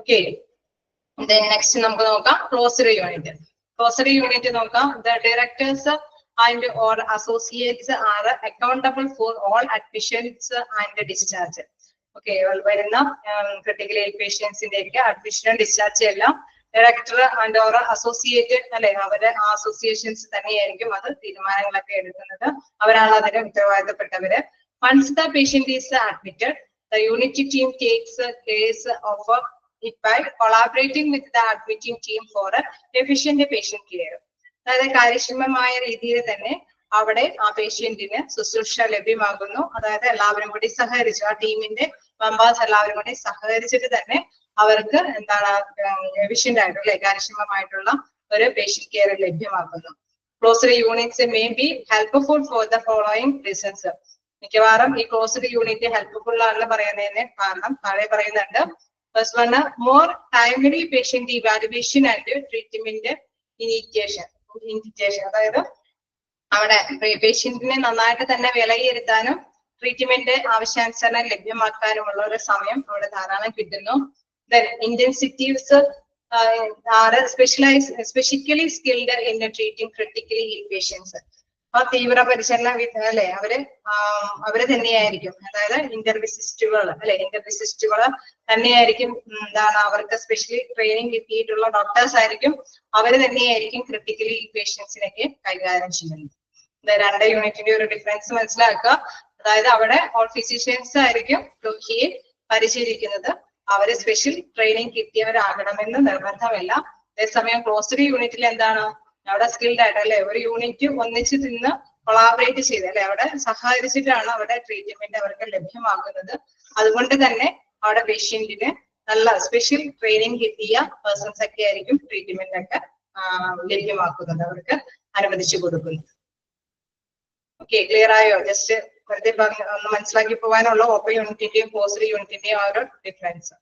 ഓക്കെ, നെക്സ്റ്റ് നമുക്ക് നോക്കാം ക്ലോസ്ഡ് യൂണിറ്റ്. ക്ലോസ്ഡ് യൂണിറ്റ് നോക്കാം. The directors and or associates are accountable for all admissions and discharge. Okay, വരുന്ന ക്രിട്ടിക്കൽ ഇൽ പേഷ്യൻസിന്റെ ഒക്കെ അഡ്മിഷനും ഡിസ്ചാർജ് എല്ലാം ഡയറക്ടർ ആൻഡ് ഓർ അസോസിയേറ്റ് അല്ലെ, അവരുടെ അസോസിയേഷൻസ് തന്നെയായിരിക്കും അത് തീരുമാനങ്ങളൊക്കെ എടുക്കുന്നത്, അവരാണ് അതിന് ഉത്തരവാദിത്തപ്പെട്ടവര്. Once the patient is admitted the unit team takes care of it by collaborating with the admitting team for efficient patient care. അതായത് കാര്യക്ഷമമായ രീതിയിൽ തന്നെ അവിടെ ആ പേഷ്യന്റിന് ശുശ്രൂഷ ലഭ്യമാകുന്നു. അതായത് എല്ലാവരും കൂടി സഹകരിച്ചു, ആ ടീമിന്റെ മെമ്പേഴ്സ് എല്ലാവരും കൂടി സഹകരിച്ചിട്ട് തന്നെ അവർക്ക് എന്താണ് എഫിഷ്യന്റ് ആയിട്ടുള്ള കാര്യക്ഷമമായിട്ടുള്ള ഒരു പേഷ്യന്റ് കെയർ ലഭ്യമാക്കുന്നു. Closed units may be helpful for the following reasons. മിക്കവാറും ഈ ക്ലോസ്ഡ് യൂണിറ്റ് ഹെൽപ്ഫുൾ ആണെന്ന് പറയുന്നതിന് കാരണം താഴെ പറയുന്നുണ്ട്. First one, more timely patient evaluation and treatment initiation. അതായത് അവിടെ പേഷ്യന്റിനെ നന്നായിട്ട് തന്നെ വിലയിരുത്താനും ട്രീറ്റ്മെന്റ് ആവശ്യാനുസരണം ലഭ്യമാക്കാനുമുള്ള ഒരു സമയം അവിടെ ധാരാളം കിട്ടുന്നു. Then intensives are specifically skilled in treating critically ill patients. ആ തീവ്ര പരിചരണ അല്ലെ അവര് തന്നെയായിരിക്കും, അതായത് ഇന്റർവിസിസ്റ്റുകൾ അല്ലെ, ഇന്റർവിസിസ്റ്റുകൾ തന്നെയായിരിക്കും എന്താണ് അവർക്ക് സ്പെഷ്യലി ട്രെയിനിങ് കിട്ടിയിട്ടുള്ള ഡോക്ടേഴ്സ് ആയിരിക്കും, അവര് തന്നെയായിരിക്കും ക്രിട്ടിക്കലി ഇൽ പേഷ്യൻസിനൊക്കെ കൈകാര്യം ചെയ്യുന്നത്. രണ്ട് യൂണിറ്റിന്റെ ഒരു ഡിഫറൻസ് മനസ്സിലാക്കുക. അതായത് അവിടെ ഓൾ ഫിസിഷ്യൻസ് ആയിരിക്കും രോഗിയെ പരിശീലിക്കുന്നത്, അവര് സ്പെഷ്യൽ ട്രെയിനിങ് കിട്ടിയവരാകണമെന്ന് നിർബന്ധമില്ല. അതേസമയം ക്ലോസ്ഡ് യൂണിറ്റിൽ എന്താണ്, അവിടെ സ്കിൽഡ് ആയിട്ട് അല്ലെ ഒരു യൂണിറ്റ് ഒന്നിച്ച് നിന്ന് കൊളാബറേറ്റ് ചെയ്ത് അല്ലെ അവിടെ സഹകരിച്ചിട്ടാണ് അവിടെ ട്രീറ്റ്മെന്റ് അവർക്ക് ലഭ്യമാക്കുന്നത്. അതുകൊണ്ട് തന്നെ അവിടെ പേഷ്യന്റിന് നല്ല സ്പെഷ്യൽ ട്രെയിനിങ് കിട്ടിയ പേഴ്സൺസ് ഒക്കെ ആയിരിക്കും ട്രീറ്റ്മെന്റ് ഒക്കെ ലഭ്യമാക്കുന്നത്, അവർക്ക് അനുവദിച്ചു കൊടുക്കുന്നത്. ഓക്കെ, ക്ലിയർ ആയോ? ജസ്റ്റ് വെറുതെ ഒന്ന് മനസ്സിലാക്കി പോകാനുള്ള ഓപ്പൺ യൂണിറ്റിന്റെയും ക്ലോസ്ഡ് യൂണിറ്റിന്റെയും ആ ഒരു ഡിഫറൻസ്.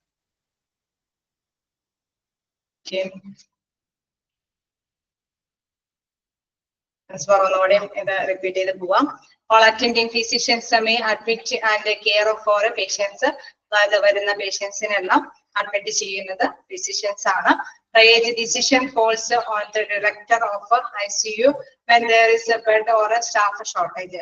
ഒന്നുകൂടെയും ഇത് റിപ്പീറ്റ് ചെയ്ത് പോവാം. All attending physicians may admit and care for patients. അതായത് വരുന്ന പേഷ്യൻസിനെല്ലാം അഡ്മിറ്റ് ചെയ്യുന്നത് ഫിസിഷ്യൻസ് ആണ്. Triage decision falls on the director of ICU when there is a bed or a staff shortage.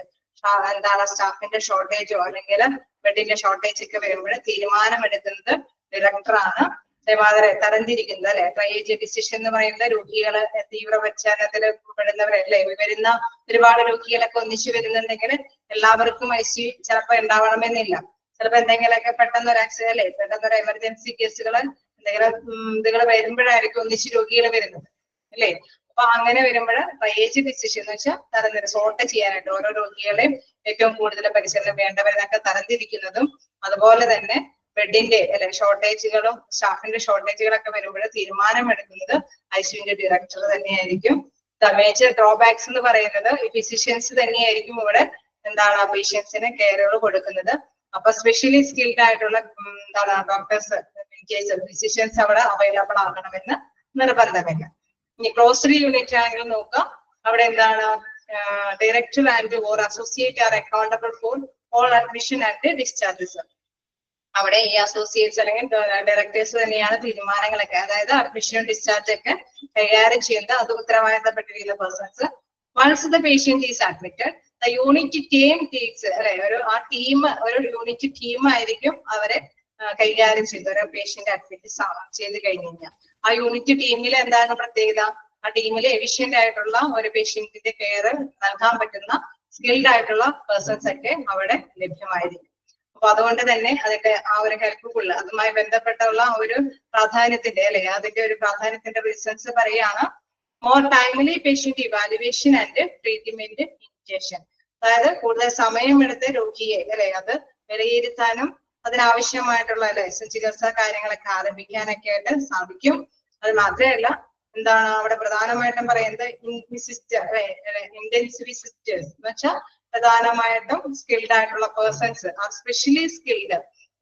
എന്താണ് സ്റ്റാഫിന്റെ ഷോർട്ടേജോ അല്ലെങ്കിൽ ബെഡിന്റെ ഷോർട്ടേജ് ഒക്കെ വരുമ്പോൾ തീരുമാനമെടുക്കുന്നത് ഡയറക്ടറാണ്. അതേമാതിരി തരംതിരിക്കുന്നത് അല്ലെ, ട്രയേജ് ഡിസിഷൻ എന്ന് പറയുന്നത് രോഗികള് തീവ്ര പശ്ചാത്തലത്തിൽ പെടുന്നവരല്ലേ, വരുന്ന ഒരുപാട് രോഗികളൊക്കെ ഒന്നിച്ചു വരുന്നുണ്ടെങ്കിൽ എല്ലാവർക്കും ICU ചിലപ്പോൾ ഉണ്ടാവണമെന്നില്ല. ചിലപ്പോൾ എന്തെങ്കിലുമൊക്കെ പെട്ടെന്ന് ഒരു ആക്സിഡന്റ് അല്ലെ, പെട്ടെന്ന് ഒരു എമർജൻസി കേസുകള് എന്തെങ്കിലും ഇതുകൾ വരുമ്പോഴായിരിക്കും ഒന്നിച്ച് രോഗികൾ വരുന്നത് അല്ലേ. അപ്പൊ അങ്ങനെ വരുമ്പോൾ ട്രയേജ് ഡിസിഷൻ എന്ന് വെച്ചാൽ തരംതിരി സോർട്ട് ചെയ്യാനായിട്ട് ഓരോ രോഗികളെയും ഏറ്റവും കൂടുതൽ പരിചരണം വേണ്ടവരെന്നൊക്കെ തരംതിരിക്കുന്നതും, അതുപോലെ തന്നെ ബെഡിന്റെ അല്ലെ ഷോർട്ടേജുകളും സ്റ്റാഫിന്റെ ഷോർട്ടേജുകളൊക്കെ വരുമ്പോൾ തീരുമാനമെടുക്കുന്നത് ICUവിന്റെ ഡയറക്ടർ തന്നെയായിരിക്കും. മേജർ ഡ്രോബാക്സ് എന്ന് പറയുന്നത് ഫിസിഷ്യൻസ് തന്നെയായിരിക്കും ഇവിടെ എന്താണ് പേഷ്യൻസിന് കെയറുകൾ കൊടുക്കുന്നത്. അപ്പൊ സ്പെഷ്യലി സ്കിൽഡ് ആയിട്ടുള്ള എന്താണ് ഡോക്ടേഴ്സ് ഇൻ കേസ് ഫിസിഷ്യൻസ് അവിടെ അവൈലബിൾ ആകണമെന്ന് നിർബന്ധമില്ല. ഇനി ക്ലോസ്ഡ് യൂണിറ്റ് ആണെങ്കിൽ നോക്കാം, അവിടെ എന്താണ് director and or associate R accountable for all admission and discharges. അവിടെ ഈ അസോസിയേറ്റ്സ് അല്ലെങ്കിൽ ഡയറക്ടേഴ്സ് തന്നെയാണ് തീരുമാനങ്ങളൊക്കെ, അതായത് അഡ്മിഷനും ഡിസ്ചാർജ് ഒക്കെ കൈകാര്യം ചെയ്യുന്നത്, അത് ഉത്തരവാദിത്തപ്പെട്ടിരിക്കുന്ന persons. Once the patient is admitted the unit team takes അല്ലെ, ആ ടീം ഒരു യൂണിറ്റ് ടീം ആയിരിക്കും അവരെ കൈകാര്യം ചെയ്ത് ഓരോ പേഷ്യന്റ് അഡ്മിറ്റ് ചെയ്ത് കഴിഞ്ഞ് കഴിഞ്ഞാൽ ആ യൂണിറ്റ് ടീമിൽ എന്താണ് പ്രത്യേകത, ആ ടീമിൽ എഫിഷ്യന്റ് ആയിട്ടുള്ള ഒരു പേഷ്യന്റിന്റെ കെയർ നൽകാൻ പറ്റുന്ന സ്കിൽഡ് ആയിട്ടുള്ള പേഴ്സൺസ് ഒക്കെ അവിടെ ലഭ്യമായിരിക്കും. അപ്പൊ അതുകൊണ്ട് തന്നെ അതൊക്കെ ആ ഒരു ഹെൽപ്ഫുൾ അതുമായി ബന്ധപ്പെട്ടുള്ള ഒരു പ്രാധാന്യത്തിന്റെ അല്ലെ അതിന്റെ ഒരു പ്രാധാന്യത്തിന്റെ റീസൺസ് പറയാണ്. More timely patient evaluation and treatment initiation, അതായത് കൂടുതൽ സമയമെടുത്ത് രോഗിയെ അല്ലെ അത് വിലയിരുത്താനും അതിനാവശ്യമായിട്ടുള്ള അല്ലെ ചികിത്സാ കാര്യങ്ങളൊക്കെ ആരംഭിക്കാനൊക്കെ ആയിട്ട് സാധിക്കും. അത് മാത്രമല്ല എന്താണ് അവിടെ പ്രധാനമായിട്ടും പറയുന്നത് ഇന്റൻസിവിസിസ്റ്റേഴ്സ് എന്ന് വെച്ചാൽ പ്രധാനമായിട്ടും സ്കിൽഡ് ആയിട്ടുള്ള persons are specially skilled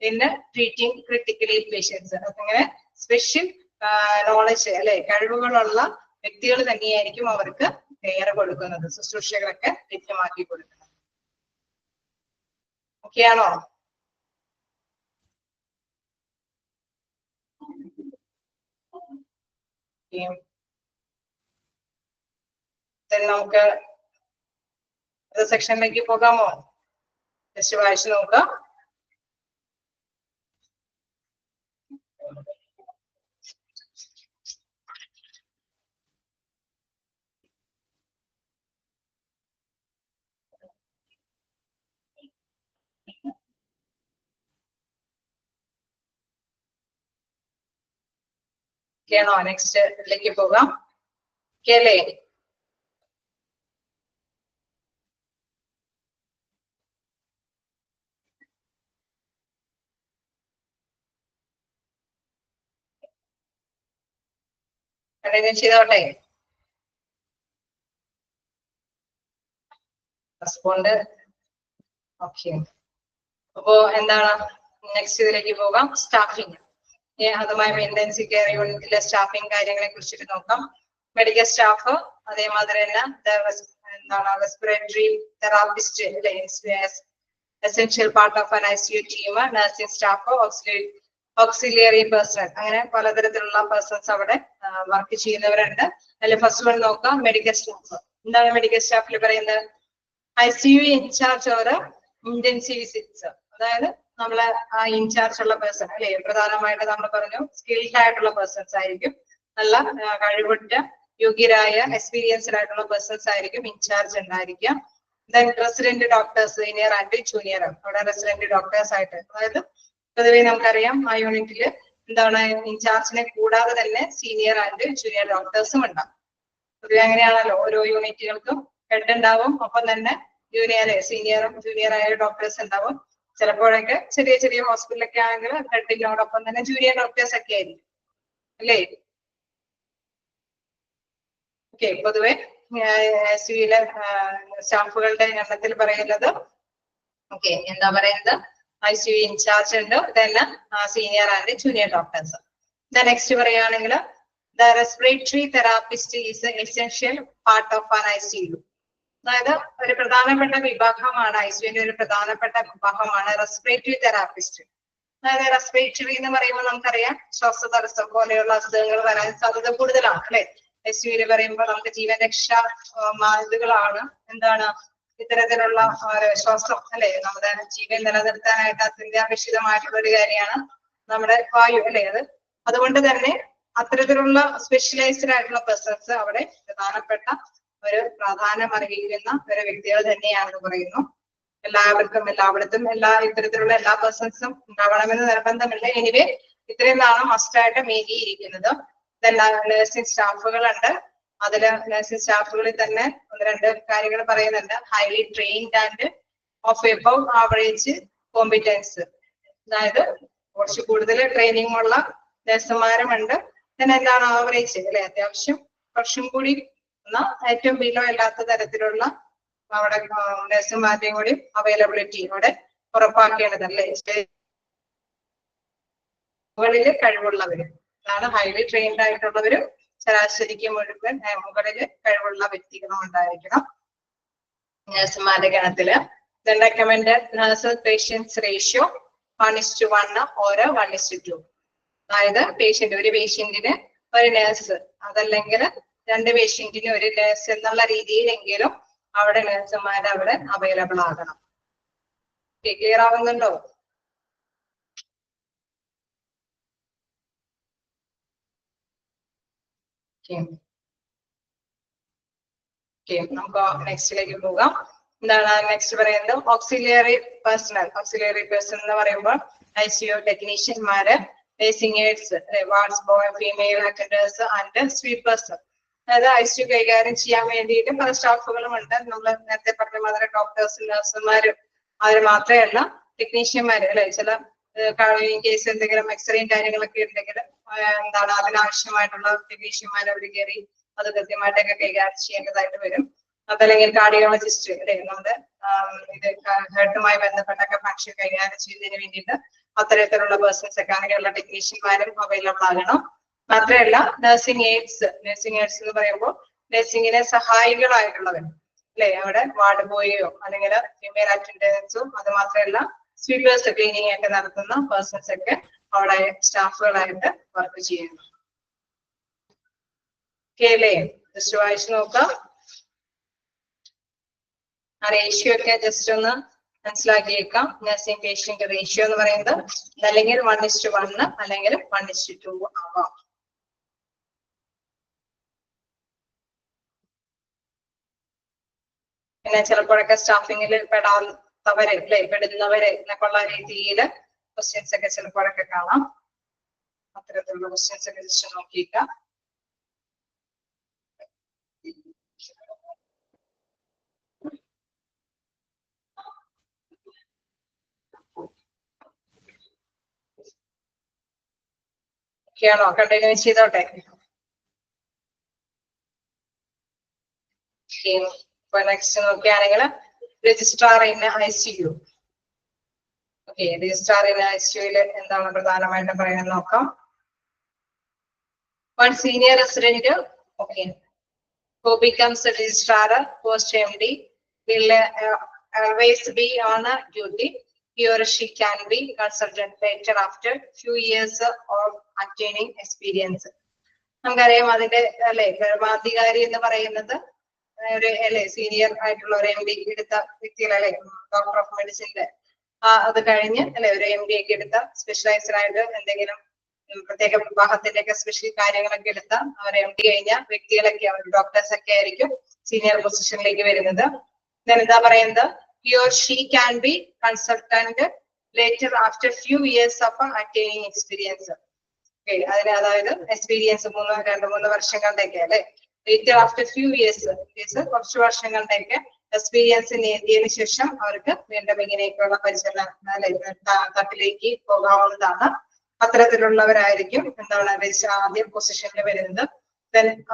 in treating critically patients. അങ്ങനെ സ്പെഷ്യൽ നോളജ് അല്ലെ കഴിവുകളുള്ള വ്യക്തികൾ തന്നെയായിരിക്കും അവർക്ക് കെയർ കൊടുക്കുന്നത്, ശുശ്രൂഷകളൊക്കെ ലഭ്യമാക്കി കൊടുക്കുന്നത്. ഓക്കെയാണോ? നമുക്ക് സെക്ഷനിലേക്ക് പോകാമോ? ജസ്റ്റ് വായിച്ചു നോക്കാം. ഓക്കെയാണോ? നെക്സ്റ്റ് ഇതിലേക്ക് പോകാം. കേരളേ കണ്ടിന്യൂ ചെയ്തോട്ടെ. റെസ്പോണ്ട്. ഓക്കെ, അപ്പോ എന്താണ് നെക്സ്റ്റ് ഇതിലേക്ക് പോകാം. സ്റ്റാഫിങ്, അതുമായി മെയിൻ്റെനൻസ് കെയർ യൂണിറ്റിലെ സ്റ്റാഫിങ് കാര്യങ്ങളെ കുറിച്ചിട്ട് നോക്കാം. മെഡിക്കൽ സ്റ്റാഫ്, അതേമാതിരി തന്നെ എന്താണ് respiratory therapist essential part of an ICU team, nursing staff, auxiliary person, അങ്ങനെ പലതരത്തിലുള്ള പേഴ്സൺസ് അവിടെ വർക്ക് ചെയ്യുന്നവരുണ്ട്. അതിൽ ഫസ്റ്റ് വൺ നോക്കാം, മെഡിക്കൽ സ്റ്റാഫ്. എന്താണ് മെഡിക്കൽ സ്റ്റാഫിൽ പറയുന്നത്? ICU in-charge or intensive visits. അതായത് നമ്മളെ ആ ഇൻചാർജ് ഉള്ള പേഴ്സൺ അല്ലെ, പ്രധാനമായിട്ട് നമ്മൾ പറഞ്ഞു സ്കിൽഡ് ആയിട്ടുള്ള പേഴ്സൺസ് ആയിരിക്കും, നല്ല കഴിവുറ്റ യോഗ്യരായ എക്സ്പീരിയൻസ്ഡ് ആയിട്ടുള്ള പേഴ്സൺസ് ആയിരിക്കും ഇൻചാർജ് ഉണ്ടായിരിക്കുക. Then resident doctors, senior and junior. അവിടെ റെസിഡന്റ് ഡോക്ടേഴ്സ് ആയിട്ട്, അതായത് പൊതുവെ നമുക്കറിയാം ആ യൂണിറ്റില് എന്താണ് ഇൻചാർജിനെ കൂടാതെ തന്നെ സീനിയർ ആൻഡ് ജൂനിയർ ഡോക്ടേഴ്സും ഉണ്ടാവും. പൊതുവെ അങ്ങനെയാണല്ലോ, ഓരോ യൂണിറ്റുകൾക്കും ഹെഡ് ഉണ്ടാവും, ഒപ്പം തന്നെ സീനിയറും ജൂനിയർ ആയ ഡോക്ടേഴ്സ് ഉണ്ടാവും. ചിലപ്പോഴൊക്കെ ചെറിയ ചെറിയ ഹോസ്പിറ്റലൊക്കെ ആണെങ്കിൽ ഹെഡിനോടൊപ്പം തന്നെ ജൂനിയർ ഡോക്ടേഴ്സ് ഒക്കെ ആയിരിക്കും അല്ലേ. ഓക്കെ, പൊതുവെ ICUയിലെ സ്റ്റാഫുകളുടെ എണ്ണത്തിൽ പറയുന്നത് ഓക്കെ എന്താ പറയുന്നത്, ICU ഇൻചാർജ് ഉണ്ട്, then senior and junior doctors. Next പറയുകയാണെങ്കിൽ the respiratory therapist is essential part of an ICU. അതായത് ഒരു പ്രധാനപ്പെട്ട വിഭാഗമാണ് ICUവിന്റെ ഒരു പ്രധാനപ്പെട്ട വിഭാഗമാണ് റെസ്പിറേറ്ററി തെറാപ്പിസ്റ്റ്. അതായത് റെസ്പിറേറ്ററി എന്ന് പറയുമ്പോൾ നമുക്കറിയാം ശ്വാസതടസ്സം പോലെയുള്ള അസുഖങ്ങൾ വരാൻ സാധ്യത കൂടുതലാണ് അല്ലെ. ICUവിൽ പറയുമ്പോൾ നമുക്ക് ജീവൻ രക്ഷാ ഇതുകളാണ് എന്താണ് ഇത്തരത്തിലുള്ള ശ്വാസം അല്ലെ, നമ്മുടെ ജീവൻ നിലനിർത്താനായിട്ട് അത്യന്താപേക്ഷിതമായിട്ടുള്ള ഒരു കാര്യമാണ് നമ്മുടെ വായു അല്ലെ. അതുകൊണ്ട് തന്നെ അത്തരത്തിലുള്ള സ്പെഷ്യലൈസ്ഡ് ആയിട്ടുള്ള പേഴ്സൺസ് അവിടെ പ്രധാനപ്പെട്ട ഒരു പ്രാധാന്യം അർഹിക്കുന്ന ഒരു വ്യക്തികൾ തന്നെയാണെന്ന് പറയുന്നു. എല്ലായിടത്തും എല്ലാ ഇത്തരത്തിലുള്ള എല്ലാ പേഴ്സൺസും ഉണ്ടാവണമെന്ന് നിർബന്ധമില്ല. എനിവേ ഇത്രയും നാളെ മസ്റ്റായിട്ട് മേകിയിരിക്കുന്നത്. ഇതെല്ലാം നഴ്സിംഗ് സ്റ്റാഫുകളുണ്ട്. അതില് നഴ്സിംഗ് സ്റ്റാഫുകളിൽ തന്നെ ഒന്ന് രണ്ട് കാര്യങ്ങൾ പറയുന്നുണ്ട്. Highly trained and of above average competence, അതായത് കുറച്ച് കൂടുതൽ ട്രെയിനിങ് ഉള്ള നഴ്സുമാരുമുണ്ട്. പിന്നെ എന്താണ് ആവറേജ് അല്ലെ, അത്യാവശ്യം കുറച്ചും കൂടി ഏറ്റവും ബിലോ അല്ലാത്ത തരത്തിലുള്ള അവിടെ നഴ്സുമാരുടെയും കൂടി അവൈലബിലിറ്റി അവിടെ ഉറപ്പാക്കേണ്ടതല്ലേ. മുകളില് കഴിവുള്ളവരും അതാണ് ഹൈലി ട്രെയിൻഡ് ആയിട്ടുള്ളവരും ശരാശരിക്ക് മുഴുവൻ മുകളില് കഴിവുള്ള വ്യക്തികളും ഉണ്ടായിരിക്കണം നഴ്സുമാരുടെ ഗണത്തില്. Recommended nurse patients ratio 1:1 or 1:2. അതായത് ഒരു പേഷ്യന്റിന് ഒരു നഴ്സ്, അതല്ലെങ്കിൽ 2 പേഷ്യന്റിന് ഒരു നഴ്സ് എന്നുള്ള രീതിയിലെങ്കിലും അവിടെ നഴ്സുമാർ അവിടെ അവൈലബിൾ ആകണം. ക്ലിയർ ആവുന്നുണ്ടോ? നമുക്ക് നെക്സ്റ്റിലേക്ക് പോകാം. എന്താണ് നെക്സ്റ്റ് പറയുന്നത്? Auxiliary personal. ഓക്സിലിയറി പേഴ്സണൽ എന്ന് പറയുമ്പോൾ ICU ടെക്നീഷ്യന്മാര്, nursing aids, wards boy, female attendants and sweepers. അതായത് ICU കൈകാര്യം ചെയ്യാൻ വേണ്ടിയിട്ട് പല സ്റ്റാഫുകളും ഉണ്ട്. നമ്മൾ നേരത്തെ പറഞ്ഞ മാതിരി ഡോക്ടേഴ്സും നഴ്സുമാരും അവർ മാത്രമല്ല ടെക്നീഷ്യന്മാര് അല്ലെ. ചില ഇൻ കേസ് എന്തെങ്കിലും എക്സ്റേയും കാര്യങ്ങളൊക്കെ ഉണ്ടെങ്കിൽ എന്താണ് അതിനാവശ്യമായിട്ടുള്ള ടെക്നീഷ്യന്മാർ അവർ കയറി അത് കൃത്യമായിട്ടൊക്കെ കൈകാര്യം ചെയ്യേണ്ടതായിട്ട് വരും. അതല്ലെങ്കിൽ കാർഡിയോളജിസ്റ്റ് അല്ലെ, നമ്മുടെ ഇത് ഹെർട്ടുമായി ബന്ധപ്പെട്ടൊക്കെ ഫംഗ്ഷൻ കൈകാര്യം ചെയ്യുന്നതിന് വേണ്ടിയിട്ട് അത്തരത്തിലുള്ള പേഴ്സൺസ് ഒക്കെ അങ്ങനെയുള്ള ടെക്നീഷ്യന്മാരും അവൈലബിൾ ആകണം. മാത്രമല്ല നഴ്സിംഗ് എയ്ഡ്സ്. നഴ്സിംഗ് എയ്ഡ്സ് എന്ന് പറയുമ്പോൾ നഴ്സിംഗിനെ സഹായികളായിട്ടുള്ളവർ അല്ലെ, അവിടെ വാർഡ് ബോയോ അല്ലെങ്കിൽ ഫീമെയിൽ അറ്റൻഡൻസോ, അത് മാത്രമല്ല സ്വീപ്പേഴ്സ് ക്ലീനിങ് ഒക്കെ നടത്തുന്ന പേഴ്സൺസ് ഒക്കെ അവിടെ സ്റ്റാഫുകളായിട്ട് വർക്ക് ചെയ്യുന്നു. അല്ലേ? ജസ്റ്റ് വായിച്ചു നോക്കാം. ആ റേഷ്യോ ഒക്കെ ജസ്റ്റ് ഒന്ന് മനസ്സിലാക്കിയേക്കാം. നഴ്സിംഗ് പേഷ്യന്റ് റേഷ്യോ എന്ന് പറയുന്നത് അല്ലെങ്കിൽ 1:1 അല്ലെങ്കിൽ 1:2 ആവാം. പിന്നെ ചിലപ്പോഴൊക്കെ സ്റ്റാഫിങ്ങിൽ പെടാത്തവര് അല്ലെ, പെടുന്നവര് എന്നൊക്കെയുള്ള രീതിയിൽ ക്വസ്റ്റ്യൻസ് ഒക്കെ ചിലപ്പോഴൊക്കെ കാണാം. അത്തരത്തിലുള്ള ക്വസ്റ്റ്യൻസ് ഒക്കെ ജസ്റ്റ് നോക്കിയേക്കാം. ാണോ? കണ്ടിന്യൂ ചെയ്തോട്ടെ. ഇപ്പൊ നെക്സ്റ്റ് നോക്കുകയാണെങ്കിൽ registrar in ICU. Okay, registrar in ICUയിൽ എന്താണ് പ്രധാനമായിട്ടും പറയാൻ നോക്കാം. One senior resident, okay, who becomes a registrar post MD will always be on duty he or she can be consulted later after few years of attaining experience. നമുക്കറിയാം അതിന്റെ അല്ലെ ധർമാധികാരി എന്ന് പറയുന്നത് ഒരു അല്ലെ സീനിയർ ആയിട്ടുള്ള ഒരു MD എടുത്ത വ്യക്തികളല്ലേ, ഡോക്ടർ ഓഫ് മെഡിസിന്റെ അത് കഴിഞ്ഞ് അല്ലെ ഒരു MD ഒക്കെ എടുത്ത സ്പെഷ്യലൈസ്ഡ് ആയിട്ട് എന്തെങ്കിലും പ്രത്യേക വിഭാഗത്തിന്റെ ഒക്കെ സ്പെഷ്യൽ കാര്യങ്ങളൊക്കെ എടുത്ത അവർ MD കഴിഞ്ഞ വ്യക്തികളൊക്കെ അവർ ഡോക്ടേഴ്സ് ഒക്കെ ആയിരിക്കും സീനിയർ പൊസിഷനിലേക്ക് വരുന്നത്. എന്താ പറയുന്നത്, he or she can be consultant later after few years of attaining experience. അതിന് അതായത് എക്സ്പീരിയൻസ് 2-3 വർഷങ്ങളുടെയൊക്കെ അല്ലെ, later after few years കുറച്ച് വർഷങ്ങളുടെയൊക്കെ എക്സ്പീരിയൻസ് നേടിയതിനു ശേഷം അവർക്ക് വീണ്ടും ഇങ്ങനെയൊക്കെയുള്ള പരിചരണ തട്ടിലേക്ക് പോകാവുന്നതാണ്. അത്തരത്തിലുള്ളവരായിരിക്കും എന്താണ് ആദ്യം പൊസിഷനിൽ വരുന്നത്.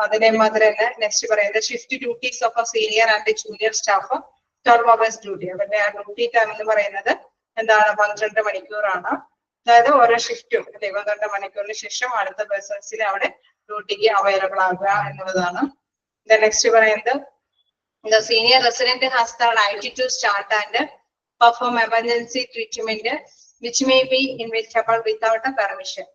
അതിനെ മാത്രമല്ല നെക്സ്റ്റ് പറയുന്നത് shift duties of A senior and junior staff 12 hours duty. അവരുടെ ആ ഡ്യൂട്ടി ടൈം എന്ന് പറയുന്നത് എന്താണ് 12 മണിക്കൂറാണ്. അതായത് ഓരോ ഷിഫ്റ്റും അല്ലെ 12 മണിക്കൂറിന് ശേഷം അടുത്ത പേഴ്സൺസിൽ അവിടെ ഡ്യൂട്ടിക്ക് അവൈലബിൾ ആകുക എന്നുള്ളതാണ്. നെക്സ്റ്റ് പറയുന്നത് the senior resident has the right to start and perform emergency treatment which may be inevitable without a permission.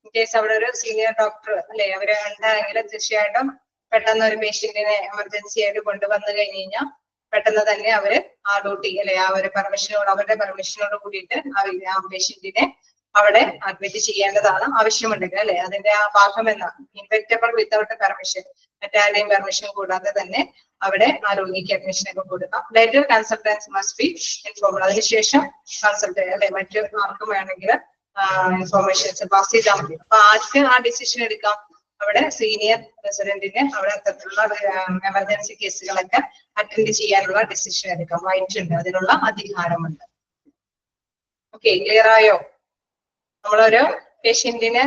In case അവിടെ ഒരു സീനിയർ ഡോക്ടർ അല്ലെ അവര് എന്താണെങ്കിലും തീർച്ചയായിട്ടും പെട്ടെന്ന് ഒരു പേഷ്യന്റിനെ എമർജൻസി ആയിട്ട് കൊണ്ടുവന്നു കഴിഞ്ഞു കഴിഞ്ഞാൽ പെട്ടെന്ന് തന്നെ അവര് ആ ഡ്യൂട്ടി അല്ലെ ആ ഒരു പെർമിഷനോട് അവരുടെ പെർമിഷനോട് കൂടിയിട്ട് ആ പേഷ്യന്റിനെ അവിടെ അഡ്മിറ്റ് ചെയ്യേണ്ടതാണ് ആവശ്യമുണ്ടെങ്കിൽ അല്ലെ. അതിന്റെ ആ ഭാഗം എന്നാണ് ഇൻവെക്റ്റബിൾ വിത്തൗട്ട് പെർമിഷൻ, മറ്റാരുടെയും പെർമിഷൻ കൂടാതെ തന്നെ അവിടെ ആ രോഗിക്ക് അഡ്മിഷൻ ഒക്കെ കൊടുക്കാം. Later consultants must be informed. അതിനുശേഷം കൺസൾട്ട് അല്ലെ മറ്റു ആർക്കും വേണമെങ്കിൽ ഇൻഫോർമേഷൻസ് പാസ് ചെയ്താൽ മതി. അപ്പൊ ആർക്ക് ആ ഡിസിഷൻ എടുക്കാം, അവിടെ സീനിയർ റെസിഡന്റിന് അവിടെ അത്തരത്തിലുള്ള എമർജൻസി കേസുകളൊക്കെ അറ്റൻഡ് ചെയ്യാനുള്ള ഡിസിഷൻ എടുക്കാം. റൈറ്റ് ഉണ്ട്, അതിനുള്ള അധികാരമുണ്ട്. ഓക്കെ, ക്ലിയർ ആയോ? നമ്മളൊരു പേഷ്യന്റിനെ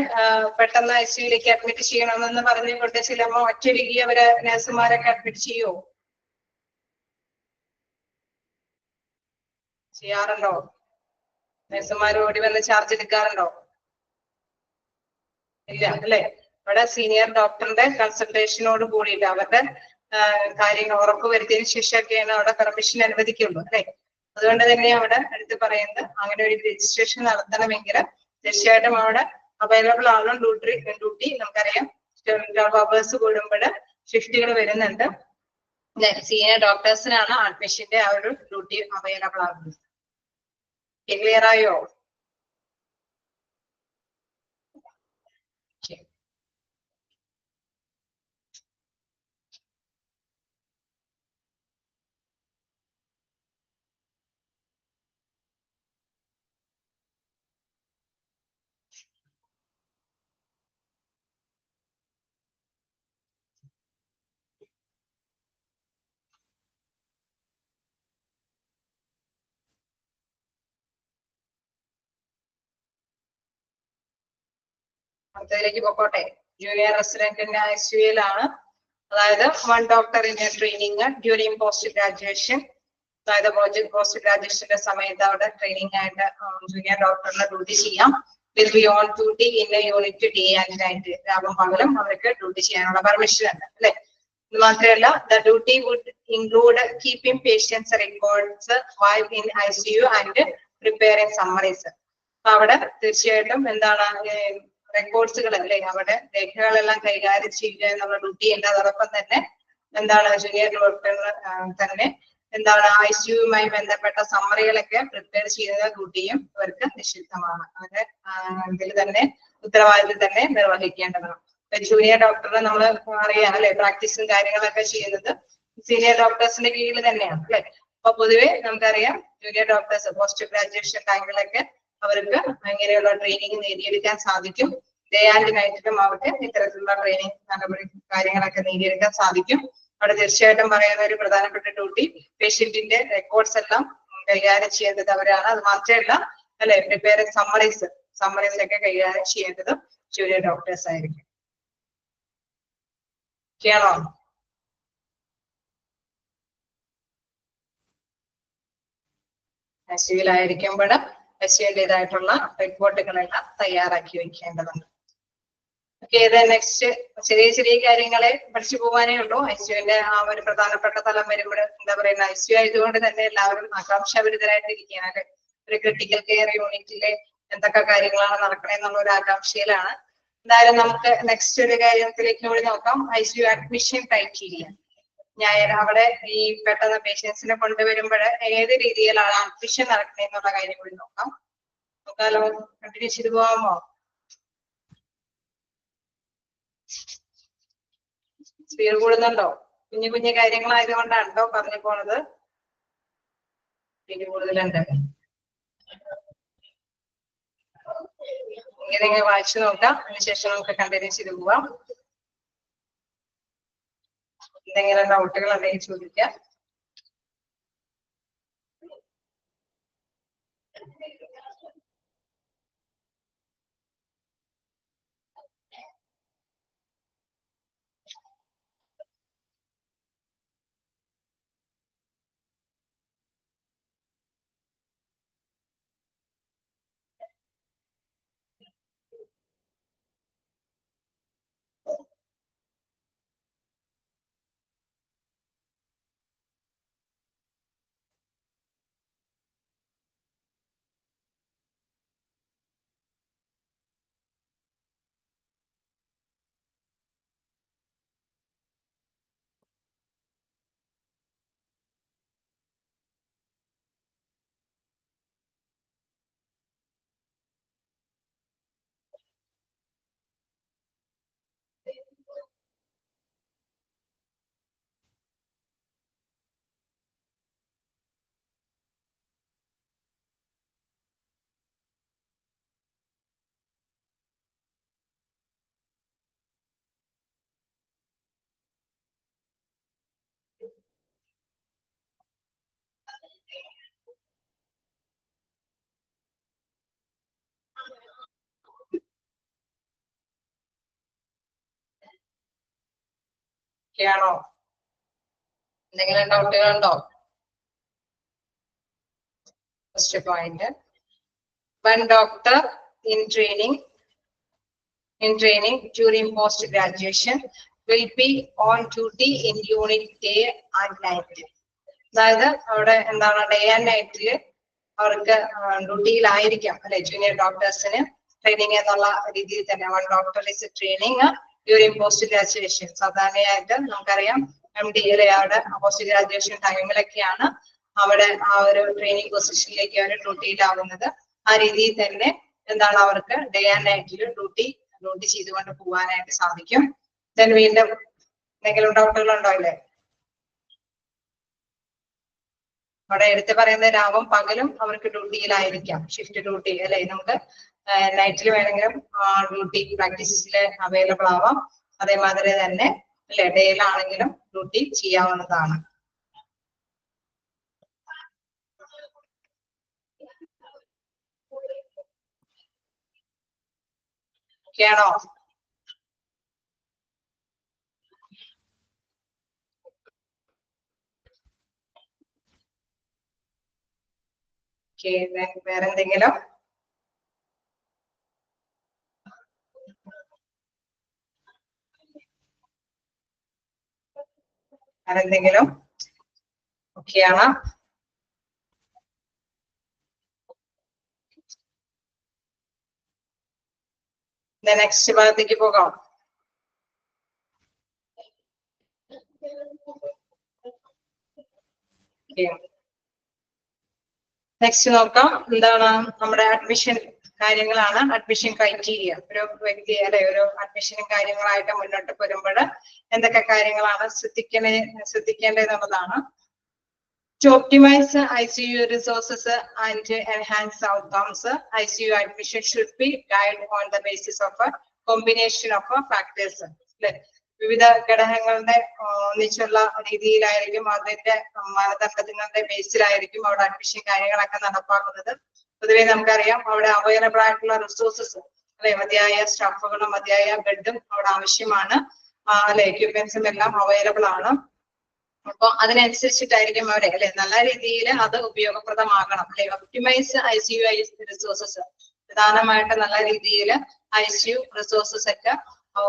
പെട്ടെന്ന് ICUലേക്ക് അഡ്മിറ്റ് ചെയ്യണമെന്ന് പറഞ്ഞുകൊണ്ട് ചിലപ്പോ ഒറ്റയ്ക്ക് അവര് നഴ്സുമാരൊക്കെ അഡ്മിറ്റ് ചെയ്യുമോ? ചെയ്യാറുണ്ടോ? നഴ്സുമാർ ഓടി വന്ന് ചാർജ് എടുക്കാറുണ്ടോ? ഇല്ല അല്ലെ. അവിടെ സീനിയർ ഡോക്ടറിന്റെ കൺസൾട്ടേഷനോട് കൂടിയിട്ട് അവരുടെ കാര്യങ്ങൾ ഉറപ്പുവരുത്തിയതിനു ശേഷമൊക്കെയാണ് അവിടെ പെർമിഷൻ അനുവദിക്കുള്ളൂ അല്ലെ. അതുകൊണ്ട് തന്നെ അവിടെ എടുത്ത് പറയുന്നത് അങ്ങനെ ഒരു രജിസ്ട്രേഷൻ നടത്തണമെങ്കിൽ തീർച്ചയായിട്ടും അവിടെ അവൈലബിൾ ആണ് ഡ്യൂട്ടി. നമുക്കറിയാം 12 hours കൂടുമ്പോൾ ഷിഫ്റ്റുകൾ വരുന്നുണ്ട്. സീനിയർ ഡോക്ടേഴ്സിനാണ് അഡ്മിഷന്റെ ആ ഒരു ഡ്യൂട്ടി അവൈലബിൾ ആകുന്നത്. ക്ലിയർ ആയോ? അടുത്തതിലേക്ക് പോക്കോട്ടെ. ജൂനിയർ റെസിഡന്റിന്റെ ICUയിലാണ്. അതായത് 1 doctor in training during post graduation. അതായത് പോസ്റ്റ് ഗ്രാജുവേഷന്റെ സമയത്ത് അവിടെ ട്രെയിനിങ് ആയിട്ട് ജൂനിയർ ഡോക്ടറിന് ഡ്യൂട്ടി ചെയ്യാം. Will be on duty in A unit day and night. രാവും പകലും അവർക്ക് ഡ്യൂട്ടി ചെയ്യാനുള്ള പെർമിഷൻ ഉണ്ട് അല്ലെ. ഇത് മാത്രമല്ല the duty would include keeping patients records while in ICU and preparing summaries. അപ്പൊ അവിടെ തീർച്ചയായിട്ടും എന്താണ് റെക്കോർഡ്സുകൾ അല്ലെ, അവിടെ രേഖകളെല്ലാം കൈകാര്യം ചെയ്യുക എന്നുള്ള ഡ്യൂട്ടി ഉണ്ട്. അതോടൊപ്പം തന്നെ എന്താണ് ജൂനിയർ ഡോക്ടറിന് തന്നെ എന്താണ് ICUവുമായി ബന്ധപ്പെട്ട സമ്മറികളൊക്കെ പ്രിപ്പയർ ചെയ്യുന്ന ഡ്യൂട്ടിയും ഇവർക്ക് നിഷിദ്ധമാണ്. അവരുടെ ഇതിൽ തന്നെ ഉത്തരവാദിത്തം തന്നെ നിർവഹിക്കേണ്ടതാണ്. ജൂനിയർ ഡോക്ടറിനെ നമ്മൾ അറിയാം അല്ലെ, പ്രാക്ടീസും കാര്യങ്ങളൊക്കെ ചെയ്യുന്നത് സീനിയർ ഡോക്ടേഴ്സിന്റെ കീഴിൽ തന്നെയാണ് അല്ലെ. അപ്പൊ പൊതുവെ നമുക്കറിയാം ജൂനിയർ ഡോക്ടേഴ്സ് പോസ്റ്റ് ഗ്രാജുവേഷൻ ടൈമിലൊക്കെ അവർക്ക് ഇങ്ങനെയുള്ള ട്രെയിനിങ് നേടിയെടുക്കാൻ സാധിക്കും. ഡേ ആൻഡ് നൈറ്റിലും അവർക്ക് ഇത്തരത്തിലുള്ള ട്രെയിനിങ് നടപടി കാര്യങ്ങളൊക്കെ നേടിയെടുക്കാൻ സാധിക്കും. അവിടെ തീർച്ചയായിട്ടും പറയുന്ന ഒരു പ്രധാനപ്പെട്ട ഡ്യൂട്ടി പേഷ്യന്റിന്റെ റെക്കോർഡ്സ് എല്ലാം കൈകാര്യം ചെയ്യേണ്ടത് അവരാണ്. അത് മാത്രമല്ല അല്ലെ പ്രിപ്പയർ സമ്മറീസ് ഒക്കെ കൈകാര്യം ചെയ്യേണ്ടത് ജൂനിയർ ഡോക്ടേഴ്സ് ആയിരിക്കും. ചെയ്യണോ? ICUയിലായിരിക്കുമ്പോൾ ICUവിൻ്റെതായിട്ടുള്ള റിപ്പോർട്ടുകളെല്ലാം തയ്യാറാക്കി വെക്കേണ്ടതുണ്ട്. ഓക്കെ, ഇത് നെക്സ്റ്റ് ചെറിയ ചെറിയ കാര്യങ്ങളെ പഠിച്ചു പോകാനേ ഉള്ളൂ. ICUവിന്റെ ആ ഒരു പ്രധാനപ്പെട്ട തലം വരുമ്പോൾ എന്താ പറയുക, ICU ആയതുകൊണ്ട് തന്നെ എല്ലാവരും ആകാംക്ഷാഭരിതരായിട്ടിരിക്കുകയാണ് അല്ലെ. ഒരു ക്രിട്ടിക്കൽ കെയർ യൂണിറ്റിലെ എന്തൊക്കെ കാര്യങ്ങളാണ് നടക്കണേന്നുള്ള ഒരു ആകാംക്ഷയിലാണ്. എന്തായാലും നമുക്ക് നെക്സ്റ്റ് ഒരു കാര്യത്തിലേക്ക് കൂടി നോക്കാം. ICU admission criteria. അവിടെ ഈ പെട്ടെന്ന് പേഷ്യൻസിനെ കൊണ്ടുവരുമ്പോൾ ഏത് രീതിയിലാണ് അഡ്മിഷൻ നടക്കണേന്നുള്ള കാര്യം കൂടി നോക്കാം. നോക്കാലോ, കണ്ടിന്യൂ ചെയ്തു പോകാമോ? സ്പീഡ് കൂടുന്നുണ്ടോ? കുഞ്ഞു കുഞ്ഞു കാര്യങ്ങളായതുകൊണ്ടാണോ പറഞ്ഞു പോണത്? സ്പീഡ് കൂടുതലുണ്ട്. ഇങ്ങനെ വായിച്ചു നോക്കാം, അതിനുശേഷം നമുക്ക് കണ്ടിന്യൂ ചെയ്ത് പോവാം. എന്തെങ്കിലും ഡൗട്ടുകൾ ഉണ്ടെങ്കിൽ ചോദിക്കാം. ാണോ? എന്തെങ്കിലും ഡൗട്ടുകളുണ്ടോ? First point, one doctor in training during post graduation will be on duty in unit day and night. അതായത് അവിടെ എന്താണ്, ഡേ ആൻഡ് നൈറ്റില് അവർക്ക് ഡ്യൂട്ടിയിലായിരിക്കാം അല്ലെ. ജൂനിയർ ഡോക്ടേഴ്സിന് ട്രെയിനിങ് എന്നുള്ള രീതിയിൽ തന്നെ one doctor is training during post graduation. സാധാരണയായിട്ട് നമുക്കറിയാം MD അവിടെ പോസ്റ്റ് ഗ്രാജുവേഷൻ ടൈമിലൊക്കെയാണ് അവിടെ ആ ഒരു ട്രെയിനിങ് പൊസിഷനിലേക്ക് അവർ ഡ്യൂട്ടിയിലാവുന്നത്. ആ രീതിയിൽ തന്നെ എന്താണ് അവർക്ക് ഡേ ആൻഡ് നൈറ്റിൽ ഡ്യൂട്ടി ചെയ്തുകൊണ്ട് പോകാനായിട്ട് സാധിക്കും. ദെൻ വീണ്ടും എന്തെങ്കിലും ഡൗട്ടുകളുണ്ടോ? ഇല്ലേ? അവിടെ എടുത്ത് പറയുന്ന രാവും പകലും അവർക്ക് ഡ്യൂട്ടിയിലായിരിക്കാം, ഷിഫ്റ്റ് ഡ്യൂട്ടി അല്ലെ. നമുക്ക് നൈറ്റിൽ വേണമെങ്കിലും ഡ്യൂട്ടി പ്രാക്ടീസിൽ അവൈലബിൾ ആവാം. അതേമാതിരി തന്നെ അല്ലെ ഡേയിലാണെങ്കിലും ഡ്യൂട്ടി ചെയ്യാവുന്നതാണ്. ഓക്കെയാണോ? വേറെന്തെങ്കിലും? വേറെന്തെങ്കിലും? ഓക്കെയാണ്. നെക്സ്റ്റ് ഭാഗത്തേക്ക് പോകാം. നെക്സ്റ്റ് നോക്കാം. എന്താണ് നമ്മുടെ അഡ്മിഷൻ കാര്യങ്ങളാണ്. Admission criteria. ഒരു വ്യക്തി അല്ലെ ഒരു അഡ്മിഷനും കാര്യങ്ങളായിട്ട് മുന്നോട്ട് വരുമ്പോൾ എന്തൊക്കെ കാര്യങ്ങളാണ് ശ്രദ്ധിക്കേണ്ടതെന്നുള്ളതാണ്. To optimize ICU resources and enhance outcomes, ICU admission should be guided on the basis of a combination of factors. വിവിധ ഘടകങ്ങളുടെ ഒന്നിച്ചുള്ള രീതിയിലായിരിക്കും, അതിന്റെ മാനദണ്ഡങ്ങളുടെ ബേസിലായിരിക്കും അവിടെ അഡ്മിഷൻ കാര്യങ്ങളൊക്കെ നടപ്പാക്കുന്നത്. പൊതുവെ നമുക്കറിയാം അവിടെ അവൈലബിൾ ആയിട്ടുള്ള റിസോഴ്സസ് അല്ലെ, മതിയായ സ്റ്റാഫുകളും മതിയായ ബെഡും അവിടെ ആവശ്യമാണ് അല്ലെ, എക്യുപ്മെന്റ്സും എല്ലാം അവൈലബിൾ ആണ്. അപ്പൊ അതിനനുസരിച്ചിട്ടായിരിക്കും അവരെ അല്ലെ നല്ല രീതിയിൽ അത് ഉപയോഗപ്രദമാകണം അല്ലെ. ഒപ്റ്റിമൈസ് ICU റിസോഴ്സസ്, പ്രധാനമായിട്ട് നല്ല രീതിയിൽ ICU റിസോഴ്സസ് ഒക്കെ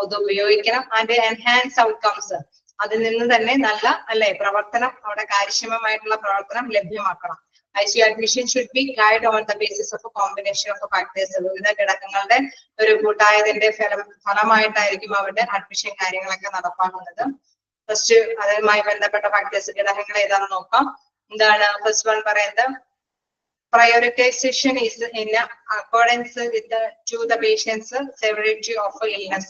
ഇത് ഉപയോഗിക്കണം. ആൻഡ് എൻഹാൻസ് ഔട്ട്കംസ്, അതിൽ നിന്ന് തന്നെ നല്ല അല്ലെ പ്രവർത്തനം, അവിടെ കാര്യക്ഷമമായിട്ടുള്ള പ്രവർത്തനം ലഭ്യമാക്കണം. ICU admission should be guided on the basis of a combination of factors. വിവിധ ഘടകങ്ങളുടെ ഒരു കൂട്ടായതിന്റെ ഫലമായിട്ടായിരിക്കും അവരുടെ അഡ്മിഷൻ കാര്യങ്ങളൊക്കെ നടപ്പാക്കുന്നത്. ഫസ്റ്റ് അതുമായി ബന്ധപ്പെട്ട ഫാക്ടേഴ്സ് ഘടകങ്ങൾ ഏതാണെന്ന് നോക്കാം. എന്താണ് ഫസ്റ്റ് വൺ പറയുന്നത്? Prioritization is in accordance with to the patient's severity of illness.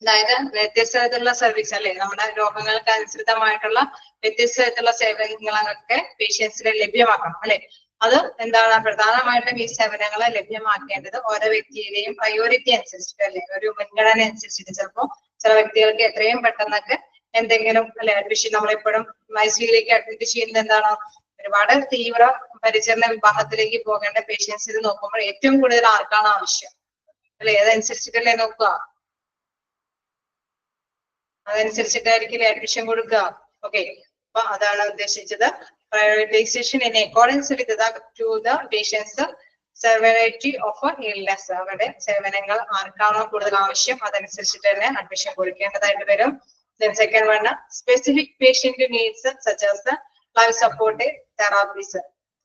അതായത് വ്യത്യസ്ത തരത്തിലുള്ള സർവീസ് അല്ലെ, നമ്മുടെ രോഗങ്ങൾക്ക് അനുസൃതമായിട്ടുള്ള വ്യത്യസ്ത തരത്തിലുള്ള സേവനങ്ങളൊക്കെ പേഷ്യൻസിന് ലഭ്യമാക്കണം അല്ലെ. അത് എന്താണ് പ്രധാനമായിട്ടും ഈ സേവനങ്ങളെ ലഭ്യമാക്കേണ്ടത് ഓരോ വ്യക്തിയുടെയും പ്രയോറിറ്റി അനുസരിച്ചിട്ട് അല്ലെ, ഒരു മുൻഗണന അനുസരിച്ചിട്ട്. ചിലപ്പോ ചില വ്യക്തികൾക്ക് എത്രയും പെട്ടെന്നൊക്കെ എന്തെങ്കിലും അല്ലെ അഡ്മിഷൻ, നമ്മളെപ്പോഴും ICUയിലേക്ക് അഡ്മിറ്റ് ചെയ്യുന്നത് എന്താണ്, ഒരുപാട് തീവ്ര പരിചരണ വിഭാഗത്തിലേക്ക് പോകേണ്ട പേഷ്യൻസ് ഇത് നോക്കുമ്പോൾ ഏറ്റവും കൂടുതൽ ആർക്കാണ് ആവശ്യം അല്ലെ, അതനുസരിച്ചിട്ടല്ലേ നോക്കുക, അതനുസരിച്ചിട്ടായിരിക്കും അഡ്മിഷൻ കൊടുക്കുക. ഓക്കെ, അപ്പൊ അതാണ് ഉദ്ദേശിച്ചത്. Prioritisation in accordance with to the patients severity of illness. അവരുടെ സേവനങ്ങൾ ആർക്കാണോ കൂടുതൽ ആവശ്യം അതനുസരിച്ചിട്ട് തന്നെ അഡ്മിഷൻ കൊടുക്കേണ്ടതായിട്ട് വരും. Second one, specific patient needs such as life support therapies.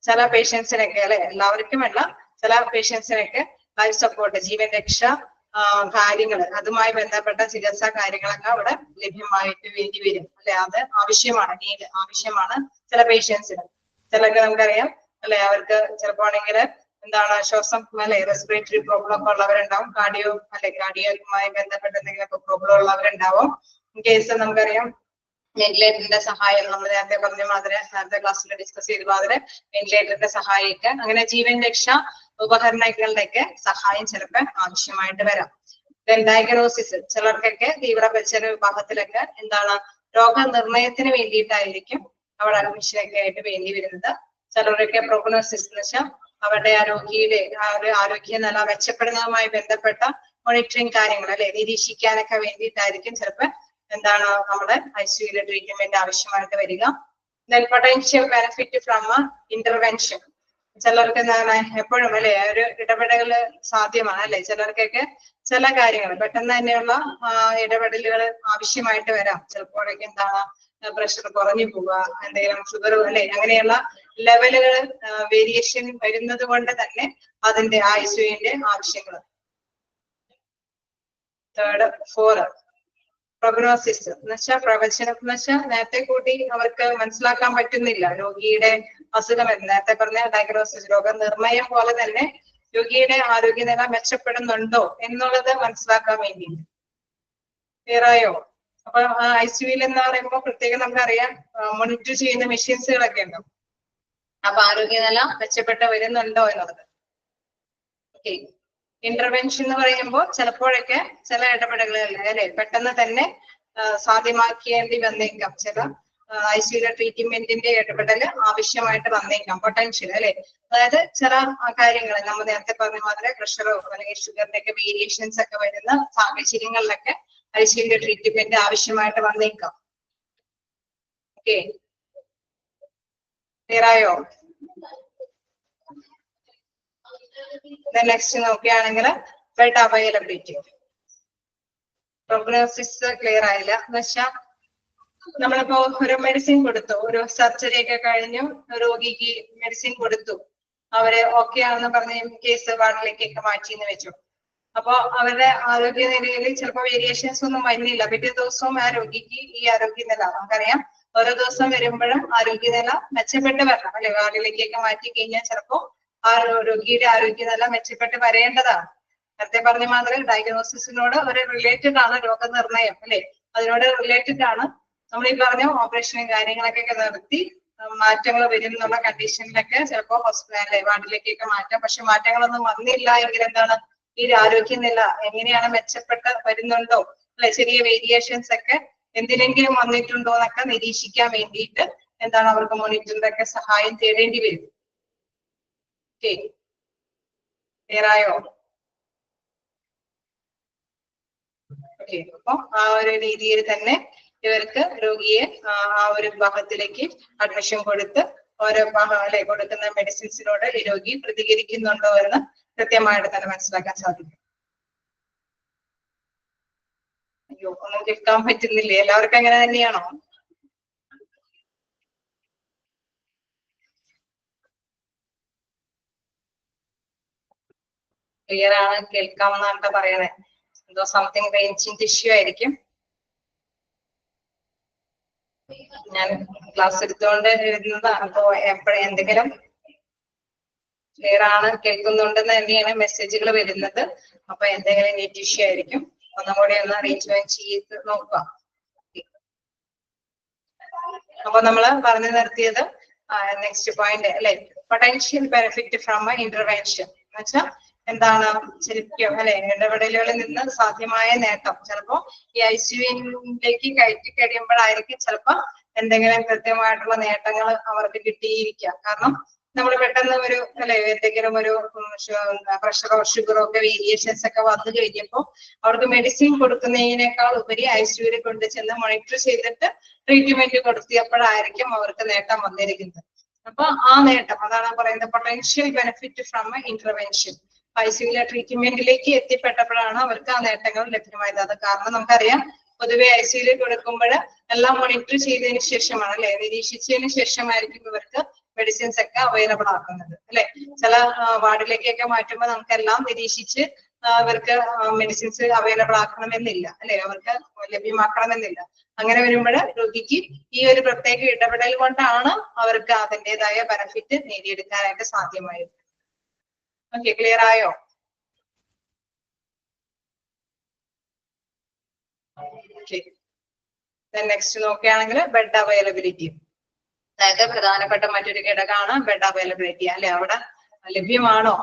ചില പേഷ്യൻസിനൊക്കെ അല്ലെ, എല്ലാവർക്കും അല്ല, ചില പേഷ്യൻസിനൊക്കെ ലൈഫ് സപ്പോർട്ട്, ജീവൻ രക്ഷ കാര്യങ്ങൾ, അതുമായി ബന്ധപ്പെട്ട ചികിത്സാ കാര്യങ്ങളൊക്കെ അവിടെ ലഭ്യമായിട്ട് വേണ്ടി വരും അല്ലെ. അത് ആവശ്യമാണ്, നീഡ് ആവശ്യമാണ് ചില പേഷ്യൻസിന്. ചിലർക്ക് നമുക്കറിയാം അല്ലെ, അവർക്ക് ചിലപ്പോ ആണെങ്കിൽ എന്താണ് ശ്വാസം അല്ലെ റെസ്പിറേറ്ററി പ്രോബ്ലം ഒക്കെ ഉള്ളവരുണ്ടാവും, കാർഡിയോയുമായി ബന്ധപ്പെട്ട എന്തെങ്കിലും പ്രോബ്ലം ഉള്ളവരുണ്ടാവും. ഇൻ കേസ് നമുക്കറിയാം വെന്റിലേറ്ററിന്റെ സഹായം, നമ്മൾ നേരത്തെ പറഞ്ഞ മാതിരി നേരത്തെ ക്ലാസ്സിൽ ഡിസ്കസ് ചെയ്ത മാതിരി വെന്റിലേറ്ററിന്റെ സഹായിക്കാൻ, അങ്ങനെ ജീവൻ രക്ഷാ ഉപകരണങ്ങളുടെയൊക്കെ സഹായം ചിലപ്പോൾ ആവശ്യമായിട്ട് വരാം. ഡയഗ്നോസിസ്, ചിലർക്കൊക്കെ തീവ്ര പരിചരണ വിഭാഗത്തിലൊക്കെ എന്താണ് രോഗനിർണയത്തിന് വേണ്ടിയിട്ടായിരിക്കും അവിടെ അഡ്മിഷനൊക്കെ ആയിട്ട് വേണ്ടി വരുന്നത്. ചിലരൊക്കെ പ്രോഗ്നോസിസ് എന്ന് വെച്ചാൽ അവരുടെ രോഗിയുടെ ആ ഒരു ആരോഗ്യനില മെച്ചപ്പെടുന്നതുമായി ബന്ധപ്പെട്ട മോണിറ്ററിങ് കാര്യങ്ങൾ അല്ലെ നിരീക്ഷിക്കാനൊക്കെ വേണ്ടിയിട്ടായിരിക്കും ചിലപ്പോൾ എന്താണ് നമ്മുടെ ICUയിലെ ട്രീറ്റ്മെന്റ് ആവശ്യമായിട്ട് വരിക. Then potential benefit from intervention. ചിലർക്ക് എന്താണ് എപ്പോഴും അല്ലെ ഒരു ഇടപെടലുകൾ സാധ്യമാണ് അല്ലെ, ചിലർക്കൊക്കെ ചില കാര്യങ്ങൾ പെട്ടെന്ന് തന്നെയുള്ള ഇടപെടലുകൾ ആവശ്യമായിട്ട് വരാം. ചിലപ്പോഴൊക്കെ എന്താണ് പ്രഷർ കുറഞ്ഞു പോവുക, എന്തെങ്കിലും ഷുഗർ അല്ലെ, അങ്ങനെയുള്ള ലെവലുകൾ വേരിയേഷൻ വരുന്നത് കൊണ്ട് തന്നെ അതിന്റെ ICUവിന്റെ ആവശ്യങ്ങൾ. തേർഡ്, ഫോർ പ്രൊഗ്നോസിസ് എന്ന് വെച്ചാൽ പ്രവചനം എന്ന് വെച്ചാൽ നേരത്തെ കൂട്ടി അവർക്ക് മനസ്സിലാക്കാൻ പറ്റുന്നില്ല രോഗിയുടെ അസുഖം എന്ന്. നേരത്തെ പറഞ്ഞ ഡയഗ്നോസിസ്, രോഗനിർണയം പോലെ തന്നെ രോഗിയുടെ ആരോഗ്യനില മെച്ചപ്പെടുന്നുണ്ടോ എന്നുള്ളത് മനസ്സിലാക്കാൻ വേണ്ടി. ക്ലിയറായോ? അപ്പൊ ICUയിൽ എന്ന് പറയുമ്പോൾ പ്രത്യേകം നമുക്കറിയാം മോണിറ്റർ ചെയ്യുന്ന മെഷീൻസുകളൊക്കെ ഉണ്ടാവും. അപ്പൊ ആരോഗ്യനില മെച്ചപ്പെട്ട് വരുന്നുണ്ടോ എന്നുള്ളത്. ഓക്കെ, ഇന്റർവെൻഷൻ എന്ന് പറയുമ്പോൾ ചിലപ്പോഴൊക്കെ ചില ഇടപെടലുകൾ അല്ലെ പെട്ടെന്ന് തന്നെ സാധ്യമാക്കേണ്ടി വന്നേക്കാം. ചില ICUയിലെ ട്രീറ്റ്മെന്റിന്റെ ഇടപെടൽ ആവശ്യമായിട്ട് വന്നേക്കാം. പൊട്ടൻഷ്യൽ അല്ലെ, അതായത് ചില കാര്യങ്ങൾ നമ്മൾ നേരത്തെ പറഞ്ഞ മാതിരി പ്രഷറോ അല്ലെങ്കിൽ ഷുഗറിന്റെ ഒക്കെ വേരിയേഷൻസ് ഒക്കെ വരുന്ന സാഹചര്യങ്ങളിലൊക്കെ ICUയിലെ ട്രീറ്റ്മെന്റ് ആവശ്യമായിട്ട് വന്നേക്കാം. ഓക്കെ, ക്ലിയറായോ? നെക്സ്റ്റ് നോക്കുകയാണെങ്കിൽ ബെഡ് അവൈലബിലിറ്റി. പ്രോഗ്നോസിസ് ക്ലിയർ ആയില്ല എന്ന് വെച്ചാൽ നമ്മളിപ്പോ ഒരു മെഡിസിൻ കൊടുത്തു, ഒരു സർജറി ഒക്കെ കഴിഞ്ഞു രോഗിക്ക് മെഡിസിൻ കൊടുത്തു, അവര് ഓക്കെ ആണെന്ന് പറഞ്ഞ കേസ് വാർഡിലേക്കൊക്കെ മാറ്റിന്ന് വെച്ചു. അപ്പൊ അവരുടെ ആരോഗ്യനിലയിൽ ചിലപ്പോൾ വേരിയേഷൻസ് ഒന്നും വരുന്നില്ല. പിറ്റേ ദിവസവും ആ രോഗിക്ക് ഈ ആരോഗ്യനില നമുക്കറിയാം ഓരോ ദിവസം വരുമ്പോഴും ആരോഗ്യനില മെച്ചപ്പെട്ട് വരണം അല്ലെ. വാർഡിലേക്കൊക്കെ മാറ്റി കഴിഞ്ഞാൽ ചിലപ്പോ ആ രോഗിയുടെ ആരോഗ്യനില മെച്ചപ്പെട്ട് വരേണ്ടതാണ്. നേരത്തെ പറഞ്ഞ മാതിരി ഡയഗ്നോസിസിനോട് ഒരു റിലേറ്റഡ് ആണ് രോഗനിർണയം അല്ലെ, അതിനോട് റിലേറ്റഡ് ആണ്. നമ്മൾ ഈ പറഞ്ഞ ഓപ്പറേഷനും കാര്യങ്ങളൊക്കെ നിർത്തി മാറ്റങ്ങൾ വരും എന്നുള്ള കണ്ടീഷനിലൊക്കെ ചിലപ്പോ ഹോസ്പിറ്റലിലെ വാർഡിലേക്കൊക്കെ മാറ്റാം. പക്ഷെ മാറ്റങ്ങളൊന്നും വന്നില്ല എങ്കിൽ എന്താണ് ഈ ആരോഗ്യനില എങ്ങനെയാണ് മെച്ചപ്പെട്ട് വരുന്നുണ്ടോ അല്ലെ, ചെറിയ വേരിയേഷൻസ് ഒക്കെ എന്തിനെങ്കിലും വന്നിട്ടുണ്ടോ എന്നൊക്കെ നിരീക്ഷിക്കാൻ വേണ്ടിയിട്ട് എന്താണ് അവർക്ക് മോണിറ്ററിന്റെ ഒക്കെ സഹായം തേടേണ്ടി വരും. ഓക്കെ, ക്ലിയറായോ? ഓക്കെ, അപ്പൊ ആ ഒരു രീതിയിൽ തന്നെ ഇവർക്ക് രോഗിയെ ആ ഒരു വിഭാഗത്തിലേക്ക് അഡ്മിഷൻ കൊടുത്ത് ഓരോ അല്ലെ കൊടുക്കുന്ന മെഡിസിൻസിനോട് ഈ രോഗി പ്രതികരിക്കുന്നുണ്ടോ എന്ന് കൃത്യമായിട്ട് തന്നെ മനസ്സിലാക്കാൻ സാധിക്കും. അയ്യോ, ഒന്നും കേൾക്കാൻ പറ്റുന്നില്ലേ? എല്ലാവർക്കും അങ്ങനെ തന്നെയാണോ? ക്ലിയർ ആണ്, കേൾക്കാമെന്നാണ് പറയണേ. എന്തോ സംതിങ് റേഞ്ചിങ് ഇഷ്യൂ ആയിരിക്കും. ഞാൻ ക്ലാസ് എടുത്തുകൊണ്ട് ഇരുന്നതാണ്. അപ്പോ എന്തെങ്കിലും ക്ലിയർ ആണ്, കേൾക്കുന്നുണ്ടെന്ന് തന്നെയാണ് മെസ്സേജുകൾ വരുന്നത്. അപ്പൊ എന്തെങ്കിലും നെറ്റ് ഇഷ്യൂ ആയിരിക്കും. ഒന്നും കൂടി ഒന്ന് റീജോയിൻ ചെയ്ത് നോക്കാം. അപ്പൊ നമ്മള് പറഞ്ഞു നിർത്തിയത് നെക്സ്റ്റ് പോയിന്റ് അല്ലെ, പൊട്ടൻഷ്യൽ ബെനിഫിറ്റ് ഫ്രം ഇന്റർവെൻഷൻ എന്ന് വെച്ചാൽ എന്താണ്, ശരിക്കും അല്ലെ ഇടപെടലുകളിൽ നിന്ന് സാധ്യമായ നേട്ടം. ചിലപ്പോ ഈ ICUവിലേക്ക് കയറ്റി കഴിയുമ്പോഴായിരിക്കും ചിലപ്പോ എന്തെങ്കിലും കൃത്യമായിട്ടുള്ള നേട്ടങ്ങൾ അവർക്ക് കിട്ടിയിരിക്കാം. കാരണം നമ്മൾ പെട്ടെന്ന് ഒരു അല്ലെ എന്തെങ്കിലും ഒരു പ്രഷറോ ഷുഗറോ ഒക്കെ വേരിയേഷൻസ് ഒക്കെ വന്നു കഴിഞ്ഞപ്പോൾ അവർക്ക് മെഡിസിൻ കൊടുക്കുന്നതിനേക്കാൾ ഉപരി ICUവിൽ കൊണ്ട് ചെന്ന് മോണിറ്റർ ചെയ്തിട്ട് ട്രീറ്റ്മെന്റ് കൊടുത്തിയപ്പോഴായിരിക്കും അവർക്ക് നേട്ടം വന്നിരിക്കുന്നത്. അപ്പൊ ആ നേട്ടം അതാണ് പറയുന്നത് പൊട്ടൻഷ്യൽ ബെനിഫിറ്റ് ഫ്രം ഇന്റർവെൻഷൻ. ICUവിലെ ട്രീറ്റ്മെന്റിലേക്ക് എത്തിപ്പെട്ടപ്പോഴാണ് അവർക്ക് ആ നേട്ടങ്ങൾ ലഭ്യമായത്. അത് കാരണം നമുക്കറിയാം, പൊതുവെ ICUവിൽ കൊടുക്കുമ്പോൾ എല്ലാം മോണിറ്റർ ചെയ്തതിനു ശേഷമാണ് അല്ലെ, നിരീക്ഷിച്ചതിന് ശേഷമായിരിക്കും ഇവർക്ക് മെഡിസിൻസ് ഒക്കെ അവൈലബിൾ ആക്കുന്നത് അല്ലെ. ചില വാർഡിലേക്കൊക്കെ മാറ്റുമ്പോൾ നമുക്കെല്ലാം നിരീക്ഷിച്ച് അവർക്ക് മെഡിസിൻസ് അവൈലബിൾ ആക്കണമെന്നില്ല അല്ലെ, അവർക്ക് ലഭ്യമാക്കണമെന്നില്ല. അങ്ങനെ വരുമ്പോൾ രോഗിക്ക് ഈ ഒരു പ്രത്യേക ഇടപെടൽ കൊണ്ടാണ് അവർക്ക് അതിൻ്റെതായ ബെനിഫിറ്റ് നേടിയെടുക്കാനായിട്ട് സാധ്യമായത്. ഓക്കെ, ക്ലിയർ ആയോ? നെക്സ്റ്റ് നോക്കുകയാണെങ്കിൽ ബെഡ് അവൈലബിലിറ്റി. അതായത് പ്രധാനപ്പെട്ട മറ്റൊരു ഘടകമാണ് ബെഡ് അവൈലബിലിറ്റി അല്ലെ. അവിടെ ലഭ്യമാണോ,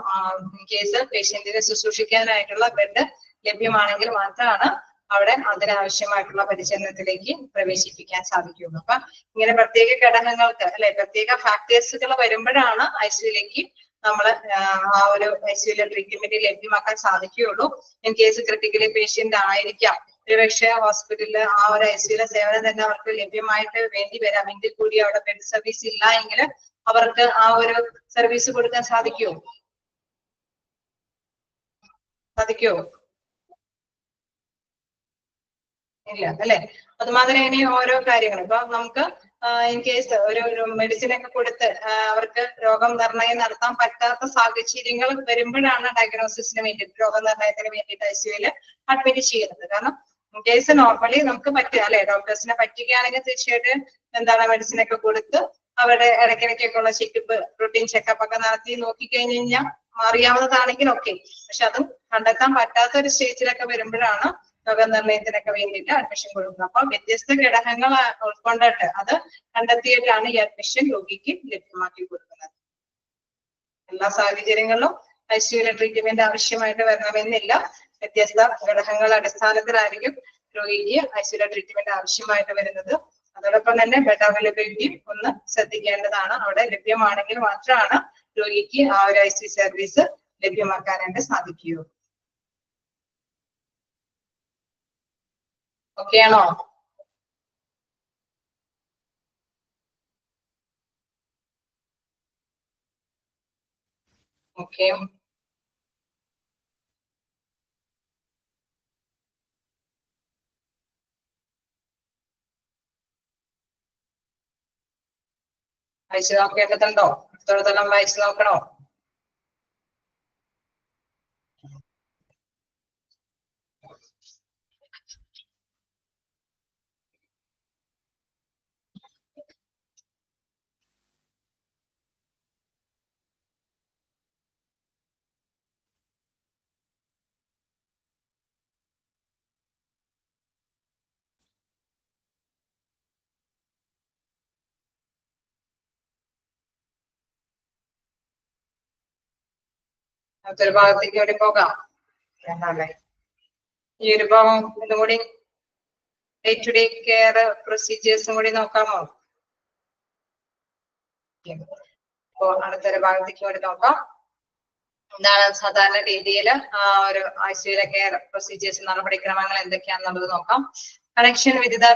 ഇൻ കേസ് പേഷ്യന്റിനെ ശുശ്രൂഷിക്കാനായിട്ടുള്ള ബെഡ് ലഭ്യമാണെങ്കിൽ മാത്രമാണ് അവിടെ അതിനാവശ്യമായിട്ടുള്ള പരിചരണത്തിലേക്ക് പ്രവേശിപ്പിക്കാൻ സാധിക്കുകയുള്ളൂ. അപ്പൊ ഇങ്ങനെ പ്രത്യേക ഘടകങ്ങൾക്ക് അല്ലെ, പ്രത്യേക ഫാക്ടേഴ്സുകൾ വരുമ്പോഴാണ് ICUവിലേക്ക് നമ്മൾ ആ ഒരു ICUവിലെ ട്രീറ്റ്മെന്റ് ലഭ്യമാക്കാൻ സാധിക്കുകയുള്ളൂ. ഇൻ കേസ് ക്രിട്ടിക്കലി പേഷ്യന്റ് ആയിരിക്കാം, ഒരുപക്ഷെ ഹോസ്പിറ്റലിൽ ആ ഒരു ICUവിലെ സേവനം തന്നെ അവർക്ക് ലഭ്യമായിട്ട് വേണ്ടി വരാം. എങ്കിൽ കൂടി അവിടെ ബെഡ് സർവീസ് ഇല്ല എങ്കിൽ അവർക്ക് ആ ഒരു സർവീസ് കൊടുക്കാൻ സാധിക്കുമോ? ഇല്ല അല്ലെ. അതുമാതിരി ഇനി ഓരോ കാര്യങ്ങൾ ഇപ്പൊ നമുക്ക് ഇൻ കേസ് ഒരു മെഡിസിൻ ഒക്കെ കൊടുത്ത് അവർക്ക് രോഗനിർണയം നടത്താൻ പറ്റാത്ത സാഹചര്യങ്ങൾ വരുമ്പോഴാണ് ഡയഗ്നോസിസിന് വേണ്ടിയിട്ട്, രോഗനിർണയത്തിന് വേണ്ടിയിട്ട് ICUവിൽ അഡ്മിറ്റ് ചെയ്യുന്നത്. കാരണം ഇൻ കേസ് നോർമലി നമുക്ക് പറ്റുക അല്ലെ, ഡോക്ടേഴ്സിനെ പറ്റുകയാണെങ്കിൽ തീർച്ചയായിട്ടും എന്താണ് മെഡിസിൻ ഒക്കെ കൊടുത്ത് അവരുടെ ഇടയ്ക്കിടയ്ക്കൊക്കെ ഉള്ള ചെക്കപ്പ്, റൂട്ടീൻ ചെക്കപ്പ് ഒക്കെ നടത്തി നോക്കിക്കഴിഞ്ഞ് കഴിഞ്ഞാൽ അറിയാവുന്നതാണെങ്കിൽ ഓക്കെ. പക്ഷെ അതും കണ്ടെത്താൻ പറ്റാത്ത ഒരു സ്റ്റേജിലൊക്കെ വരുമ്പോഴാണ് രോഗനിർണയത്തിനൊക്കെ വേണ്ടിയിട്ട് അഡ്മിഷൻ കൊടുക്കുന്നത്. അപ്പൊ വ്യത്യസ്ത ഘടകങ്ങൾ ഉൾക്കൊണ്ടിട്ട് അത് കണ്ടെത്തിയിട്ടാണ് ഈ അഡ്മിഷൻ രോഗിക്ക് ലഭ്യമാക്കി കൊടുക്കുന്നത്. എല്ലാ സാഹചര്യങ്ങളിലും ICUവിലെ ട്രീറ്റ്മെന്റ് ആവശ്യമായിട്ട് വരണമെന്നില്ല. വ്യത്യസ്ത ഘടകങ്ങളുടെ അടിസ്ഥാനത്തിലായിരിക്കും രോഗിക്ക് ICUവിലെ ട്രീറ്റ്മെന്റ് ആവശ്യമായിട്ട് വരുന്നത്. അതോടൊപ്പം തന്നെ ബെഡ് അവൈലബിലിറ്റി ഒന്ന് ശ്രദ്ധിക്കേണ്ടതാണ്. അവിടെ ലഭ്യമാണെങ്കിൽ മാത്രമാണ് രോഗിക്ക് ആ ഒരു ICU സർവീസ് ലഭ്യമാക്കാനായിട്ട് സാധിക്കുകയുള്ളൂ. ഓക്കെ ആണോ? ഓക്കെ, വായിച്ചു നോക്കേണ്ടതുണ്ടോ? ഇത്രത്തോളം വായിച്ചു നോക്കണോ? മറ്റൊരു ഭാഗത്തേക്ക് കൂടി പോകാം. എന്താല്ലേ ഈ ഒരു ഭാഗം ഇതും കൂടി ഡേ ടു ഡേ കെയർ പ്രൊസീജിയേഴ്സും കൂടി നോക്കാമോ? അപ്പോ അടുത്തൊരു ഭാഗത്തേക്ക് കൂടി നോക്കാം. എന്താണ് സാധാരണ രീതിയിൽ ഒരു ICUവിലെ കെയർ പ്രൊസീജിയേഴ്സ്, നടപടിക്രമങ്ങൾ എന്തൊക്കെയാണെന്നുള്ളത് നോക്കാം. Connection with the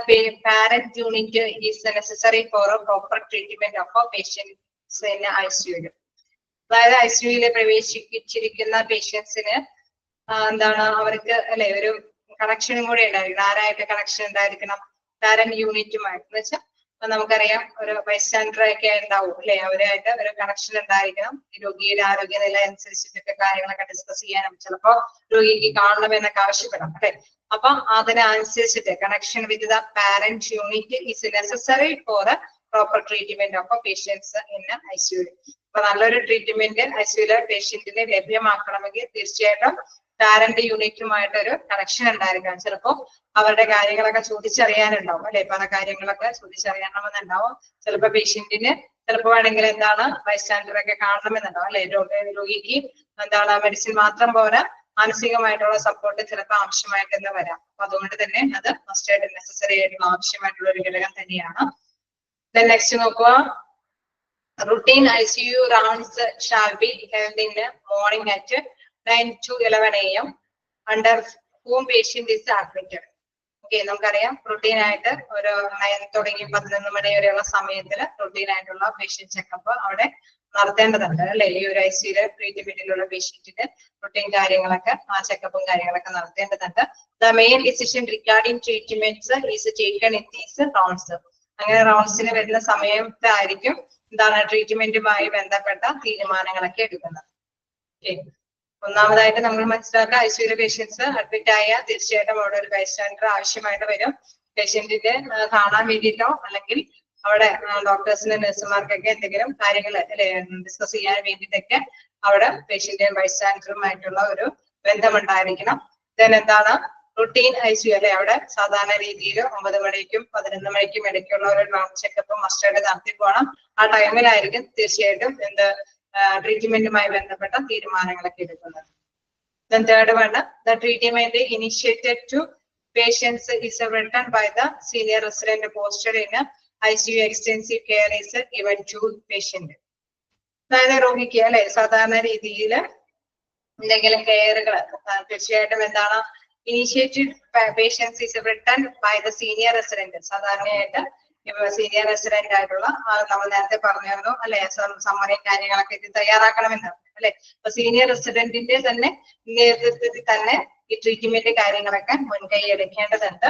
parent unit is necessary for proper treatment of patients in ICU. അതായത് ICUവിൽ പ്രവേശിപ്പിച്ചിരിക്കുന്ന പേഷ്യൻസിന് എന്താണ് അവർക്ക് അല്ലെ ഒരു കണക്ഷനും കൂടെ ഉണ്ടായിരിക്കണം. ആരായിട്ട് കണക്ഷൻ ഉണ്ടായിരിക്കണം? പാരന്റ് യൂണിറ്റുമായിട്ട് എന്ന് വെച്ചാൽ നമുക്കറിയാം ഒരു ബൈസ്റ്റാൻഡർ ഒക്കെ ഉണ്ടാവും അല്ലെ, അവരായിട്ട് ഒരു കണക്ഷൻ ഉണ്ടായിരിക്കണം. രോഗിയുടെ ആരോഗ്യനില അനുസരിച്ചിട്ടൊക്കെ കാര്യങ്ങളൊക്കെ ഡിസ്കസ് ചെയ്യാനും ചിലപ്പോ രോഗിക്ക് കാണണമെന്നൊക്കെ ആവശ്യപ്പെടാം അല്ലെ. അപ്പൊ അതിനനുസരിച്ചിട്ട് connection with the parent unit is necessary for proper treatment of patients in ICU. അപ്പൊ നല്ലൊരു ട്രീറ്റ്മെന്റ് ICUലെ പേഷ്യന്റിനെ ലഭ്യമാക്കണമെങ്കിൽ തീർച്ചയായിട്ടും പാരന്റ് യൂണിറ്റുമായിട്ട് ഒരു കണക്ഷൻ ഉണ്ടായിരിക്കണം. ചിലപ്പോ അവരുടെ കാര്യങ്ങളൊക്കെ ചോദിച്ചറിയാനുണ്ടാവും അല്ലെ, പല കാര്യങ്ങളൊക്കെ ചോദിച്ചറിയണമെന്നുണ്ടാവും. ചിലപ്പോ പേഷ്യന്റിന് ചിലപ്പോ വേണമെങ്കിൽ എന്താണ് ബൈസ്റ്റാൻഡർ ഒക്കെ കാണണമെന്നുണ്ടാവും അല്ലെ. രോഗിക്ക് എന്താണ് മെഡിസിൻ മാത്രം പോരാ, മാനസികമായിട്ടുള്ള സപ്പോർട്ട് ചിലപ്പോൾ ആവശ്യമായിട്ടെന്ന് വരാം. അപ്പൊ അതുകൊണ്ട് തന്നെ അത് മസ്റ്റ് ആയിട്ട് നെസസറി ആയിട്ടുള്ള ആവശ്യമായിട്ടുള്ള ഒരു ഘടകം തന്നെയാണ്. നെക്സ്റ്റ് നോക്കുക, routine ICU rounds shall be held in the morning at 9 to 11 AM under whom patient is admitted. Okay, നമുക്കറിയാം റുട്ടീൻ ആയിട്ട് ഒരു 9 തുടങ്ങി 11 മണി വരെയുള്ള സമയത്തിൽ റുട്ടീൻ ആയിട്ടുള്ള പേഷ്യന്റ് ചെക്കപ്പ് അവിടെ നടത്തേണ്ടതുണ്ട് അല്ലെ. ഈ ഒരു ICUലെ ട്രീറ്റ്മെന്റിലുള്ള പേഷ്യന്റിന്റെ റുട്ടീൻ കാര്യങ്ങളൊക്കെ ആ ചെക്കപ്പും കാര്യങ്ങളൊക്കെ നടത്തേണ്ടതുണ്ട്. The main decision regarding treatments is taken in these rounds. അങ്ങനെ റൗണ്ട്സിന് വരുന്ന സമയത്തായിരിക്കും എന്താണ് ട്രീറ്റ്മെന്റുമായി ബന്ധപ്പെട്ട തീരുമാനങ്ങളൊക്കെ എടുക്കുന്നത്. ഒന്നാമതായിട്ട് നമ്മൾ മനസ്സിലാക്കുക, ICUലെ പേഷ്യൻസ് അഡ്മിറ്റ് ആയാൽ തീർച്ചയായിട്ടും അവിടെ ഒരു ബൈസ്റ്റാൻഡർ ആവശ്യമായിട്ട് വരും. പേഷ്യന്റിന്റെ കാണാൻ വേണ്ടിയിട്ടോ അല്ലെങ്കിൽ അവിടെ ഡോക്ടേഴ്സിനും നഴ്സുമാർക്കൊക്കെ എന്തെങ്കിലും കാര്യങ്ങൾ അല്ലെ ഡിസ്കസ് ചെയ്യാൻ വേണ്ടിയിട്ടൊക്കെ അവിടെ പേഷ്യന്റും ബൈസ്റ്റാൻഡറുമായിട്ടുള്ള ഒരു ബന്ധമുണ്ടായിരിക്കണം. ദെൻ എന്താണ് റുട്ടീൻ ICU അല്ലെ, അവിടെ സാധാരണ രീതിയിൽ 9 മണിക്കും 11 മണിക്കും ഇടയ്ക്കുള്ള ഒരു റൗണ്ട് ചെക്കപ്പ് മസ്റ്റായിട്ട് നടത്തി പോകണം. ആ ടൈമിലായിരിക്കും തീർച്ചയായിട്ടും എന്ത് ട്രീറ്റ്മെന്റുമായി ബന്ധപ്പെട്ട തീരുമാനങ്ങളൊക്കെ എടുക്കുന്നത്. Then third one, the treatment initiated to patients is written by the senior resident posted in ICU extensive care is given to patient. അതായത് രോഗിക്ക് അല്ലെ സാധാരണ രീതിയിൽ എന്തെങ്കിലും കെയറുകൾ തീർച്ചയായിട്ടും എന്താണ് initiated patients is written by the senior resident. സാധാരണയായിട്ട് സീനിയർ റെസിഡന്റ് ആയിട്ടുള്ള നമ്മൾ നേരത്തെ പറഞ്ഞിരുന്നു അല്ലെ, സമ്മറിയും കാര്യങ്ങളൊക്കെ ഇത് തയ്യാറാക്കണമെന്നാണ് അല്ലെ. അപ്പൊ സീനിയർ റെസിഡന്റിന്റെ തന്നെ നേതൃത്വത്തിൽ തന്നെ ഈ ട്രീറ്റ്മെന്റ് കാര്യങ്ങളൊക്കെ മുൻകൈ എടുക്കേണ്ടതുണ്ട്.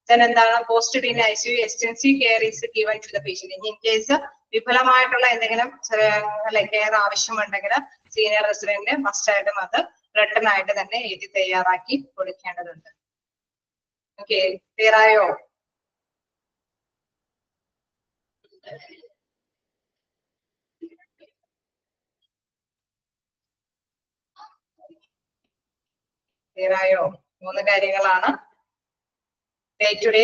then എന്താണ് posted in ICU extensive care is given to the patient. In case വിഫലമായിട്ടുള്ള എന്തെങ്കിലും അല്ലെ കെയർ ആവശ്യമുണ്ടെങ്കിൽ സീനിയർ റെസിഡന്റ് മസ്റ്റ് ആയിട്ടും അത് റിട്ടൺ ആയിട്ട് തന്നെ എഴുതി തയ്യാറാക്കി കൊടുക്കേണ്ടതുണ്ട്. ഓക്കെ, ക്ലിയർ ആയോ? ക്ലിയറായോ? 3 കാര്യങ്ങളാണ് ഡേ ടു ഡേ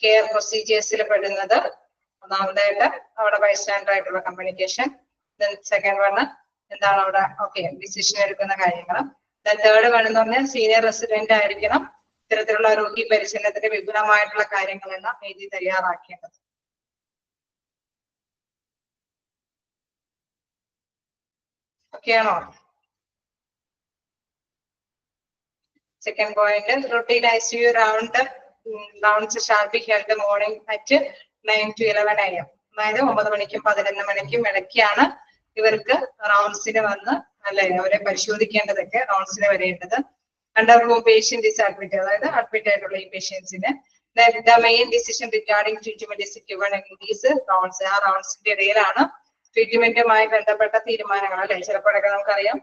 കെയർ പ്രൊസീജിയേഴ്സിൽ പെടുന്നത്. ഒന്നാമതായിട്ട് അവിടെ ബൈസ്റ്റാൻഡർ ആയിട്ടുള്ള കമ്മ്യൂണിക്കേഷൻ. സെക്കൻഡ് വൺ എന്താണ് അവിടെ ഓക്കെ ഡിസിഷൻ എടുക്കുന്ന കാര്യങ്ങൾ. തേർഡ് വൺ എന്ന് പറഞ്ഞാൽ സീനിയർ റെസിഡന്റ് ആയിരിക്കണം ഇത്തരത്തിലുള്ള രോഗി പരിശീലനത്തിന്റെ വിപുലമായിട്ടുള്ള കാര്യങ്ങളെല്ലാം എഴുതി തയ്യാറാക്കേണ്ടത്. ഓക്കെയാണോ? Second point, routine ICU rounds shall be held morning at 9 to 11 AM. അതായത് 9 മണിക്കും 11 മണിക്കും ഇടയ്ക്കാണ് ഇവർക്ക് റൗണ്ട്സിന് വന്ന് അല്ലെ അവരെ പരിശോധിക്കേണ്ടതൊക്കെ റൗണ്ട്സിന് വരേണ്ടത്. അണ്ടർ ഹൂം പേഷ്യന്റ് ഇസ് അഡ്മിറ്റ്, അതായത് അഡ്മിറ്റ് ആയിട്ടുള്ള ഈ പേഷ്യൻസിന് the main decision regarding treatment is given in these rounds. ആ റൗണ്ട്സിന്റെ ഇടയിലാണ് ട്രീറ്റ്മെന്റുമായി ബന്ധപ്പെട്ട തീരുമാനങ്ങൾ അല്ലെ. ചിലപ്പോഴൊക്കെ നമുക്കറിയാം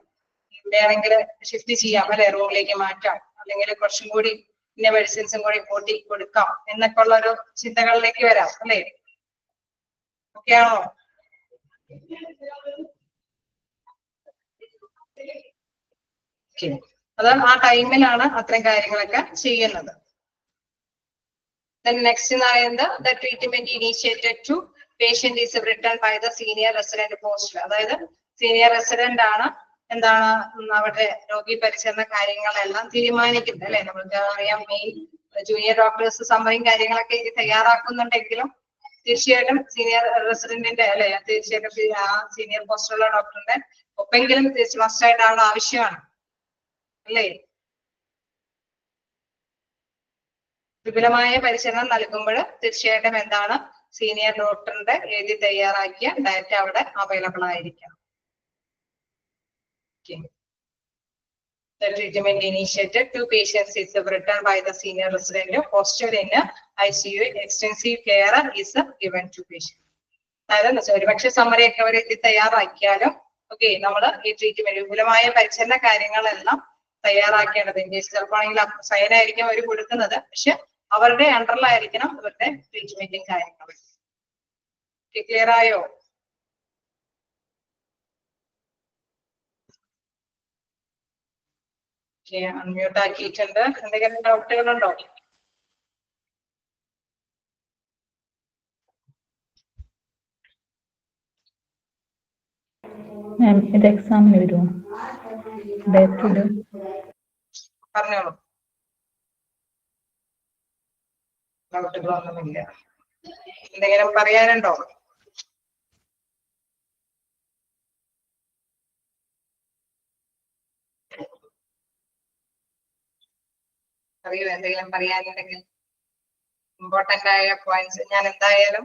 വേണമെങ്കിൽ ഷിഫ്റ്റ് ചെയ്യാം അല്ലെ, റൂമിലേക്ക് മാറ്റാം, അല്ലെങ്കിൽ കുറച്ചും കൂടി ഇന്ന മെഡിസിൻസും കൂടി കൂട്ടി കൊടുക്കാം എന്നൊക്കെ ഉള്ള ഒരു ചിന്തകളിലേക്ക് വരാം അല്ലെ. ഓക്കെയാണോ? അത് ആ ടൈമിലാണ് അത്തരം കാര്യങ്ങളൊക്കെ ചെയ്യുന്നത്. Then next in the treatment initiated to patient is written by the senior resident post. അതായത് സീനിയർ റെസിഡന്റ് ആണ് എന്താണ് അവിടെ രോഗി പരിചരണ കാര്യങ്ങളെല്ലാം തീരുമാനിക്കുന്നത് അല്ലെ. നമുക്ക് അറിയാം മെയിൻ ജൂനിയർ ഡോക്ടേഴ്സ് സമ്മറിയും കാര്യങ്ങളൊക്കെ ഇത് തയ്യാറാക്കുന്നുണ്ടെങ്കിലും തീർച്ചയായിട്ടും സീനിയർ റെസിഡന്റിന്റെ അല്ലെ തീർച്ചയായിട്ടും ആ സീനിയർ പോസ്റ്റുള്ള ഡോക്ടറിന്റെ ഒപ്പെങ്കിലും മസ്റ്റായിട്ട് അവിടെ ആവശ്യമാണ് അല്ലേ. വിപുലമായ പരിശീലനം നൽകുമ്പോൾ തീർച്ചയായിട്ടും എന്താണ് സീനിയർ ഡോക്ടറിന്റെ എഴുതി തയ്യാറാക്കിയ ഡാറ്റ അവിടെ അവൈലബിൾ ആയിരിക്കണം. The treatment initiated to patients is written by the senior resident. Posted in ICU, extensive care is given to patient. അതായത് ഒരുപക്ഷെ സമ്മറി ഒക്കെ അവർ തയ്യാറാക്കിയാലും ഓക്കെ നമ്മൾ ഈ ട്രീറ്റ്മെന്റ് വിപുലമായ പരിചരണ കാര്യങ്ങളെല്ലാം തയ്യാറാക്കേണ്ടത്. ചിലപ്പോൾ ആണെങ്കിൽ സൈനായിരിക്കും അവർ കൊടുക്കുന്നത്, പക്ഷെ അവരുടെ അണ്ടറിലായിരിക്കണം ഇവരുടെ ട്രീറ്റ്മെന്റും കാര്യങ്ങളും. ക്ലിയർ ആയോ? അൺമ്യൂട്ട് ആക്കിയിട്ടുണ്ട്. എന്തെങ്കിലും ഡൗട്ടുകളുണ്ടോ? ഇത് എക്സാമിന് വരുമോ? പറഞ്ഞോളൂ. ഡൗട്ടുകളൊന്നുമില്ല. എന്തെങ്കിലും പറയാനുണ്ടോ? അറിയോ എന്തെങ്കിലും പറയാനുണ്ടെങ്കിൽ? ഇമ്പോർട്ടന്റ് ആയ പോയിന്റ്സ് ഞാൻ എന്തായാലും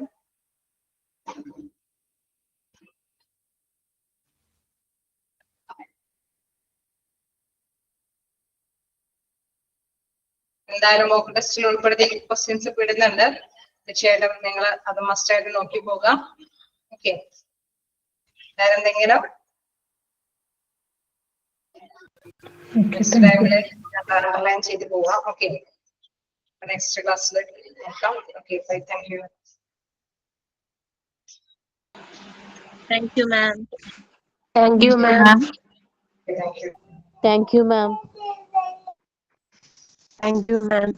മോക്ക് ടെസ്റ്റിൽ ഉൾപ്പെടുത്തി ക്വസ്റ്റ്യൻസ് ഇടുന്നുണ്ട്. തീർച്ചയായിട്ടും നിങ്ങൾ അത് മസ്റ്റ് ആയിട്ട് നോക്കി പോകാം. ഓക്കെ, വേറെന്തെങ്കിലും നെക്സ്റ്റ് ടൈമില് അണ്ടർലൈൻ ചെയ്ത് പോവാം. ഓക്കെ, നെക്സ്റ്റ് ക്ലാസ്സിൽ നോക്കാം. Okay, bye. Thank you. Thank you, ma'am. Thank you, ma'am. Thank you. Thank you, ma'am. Thank you, ma'am.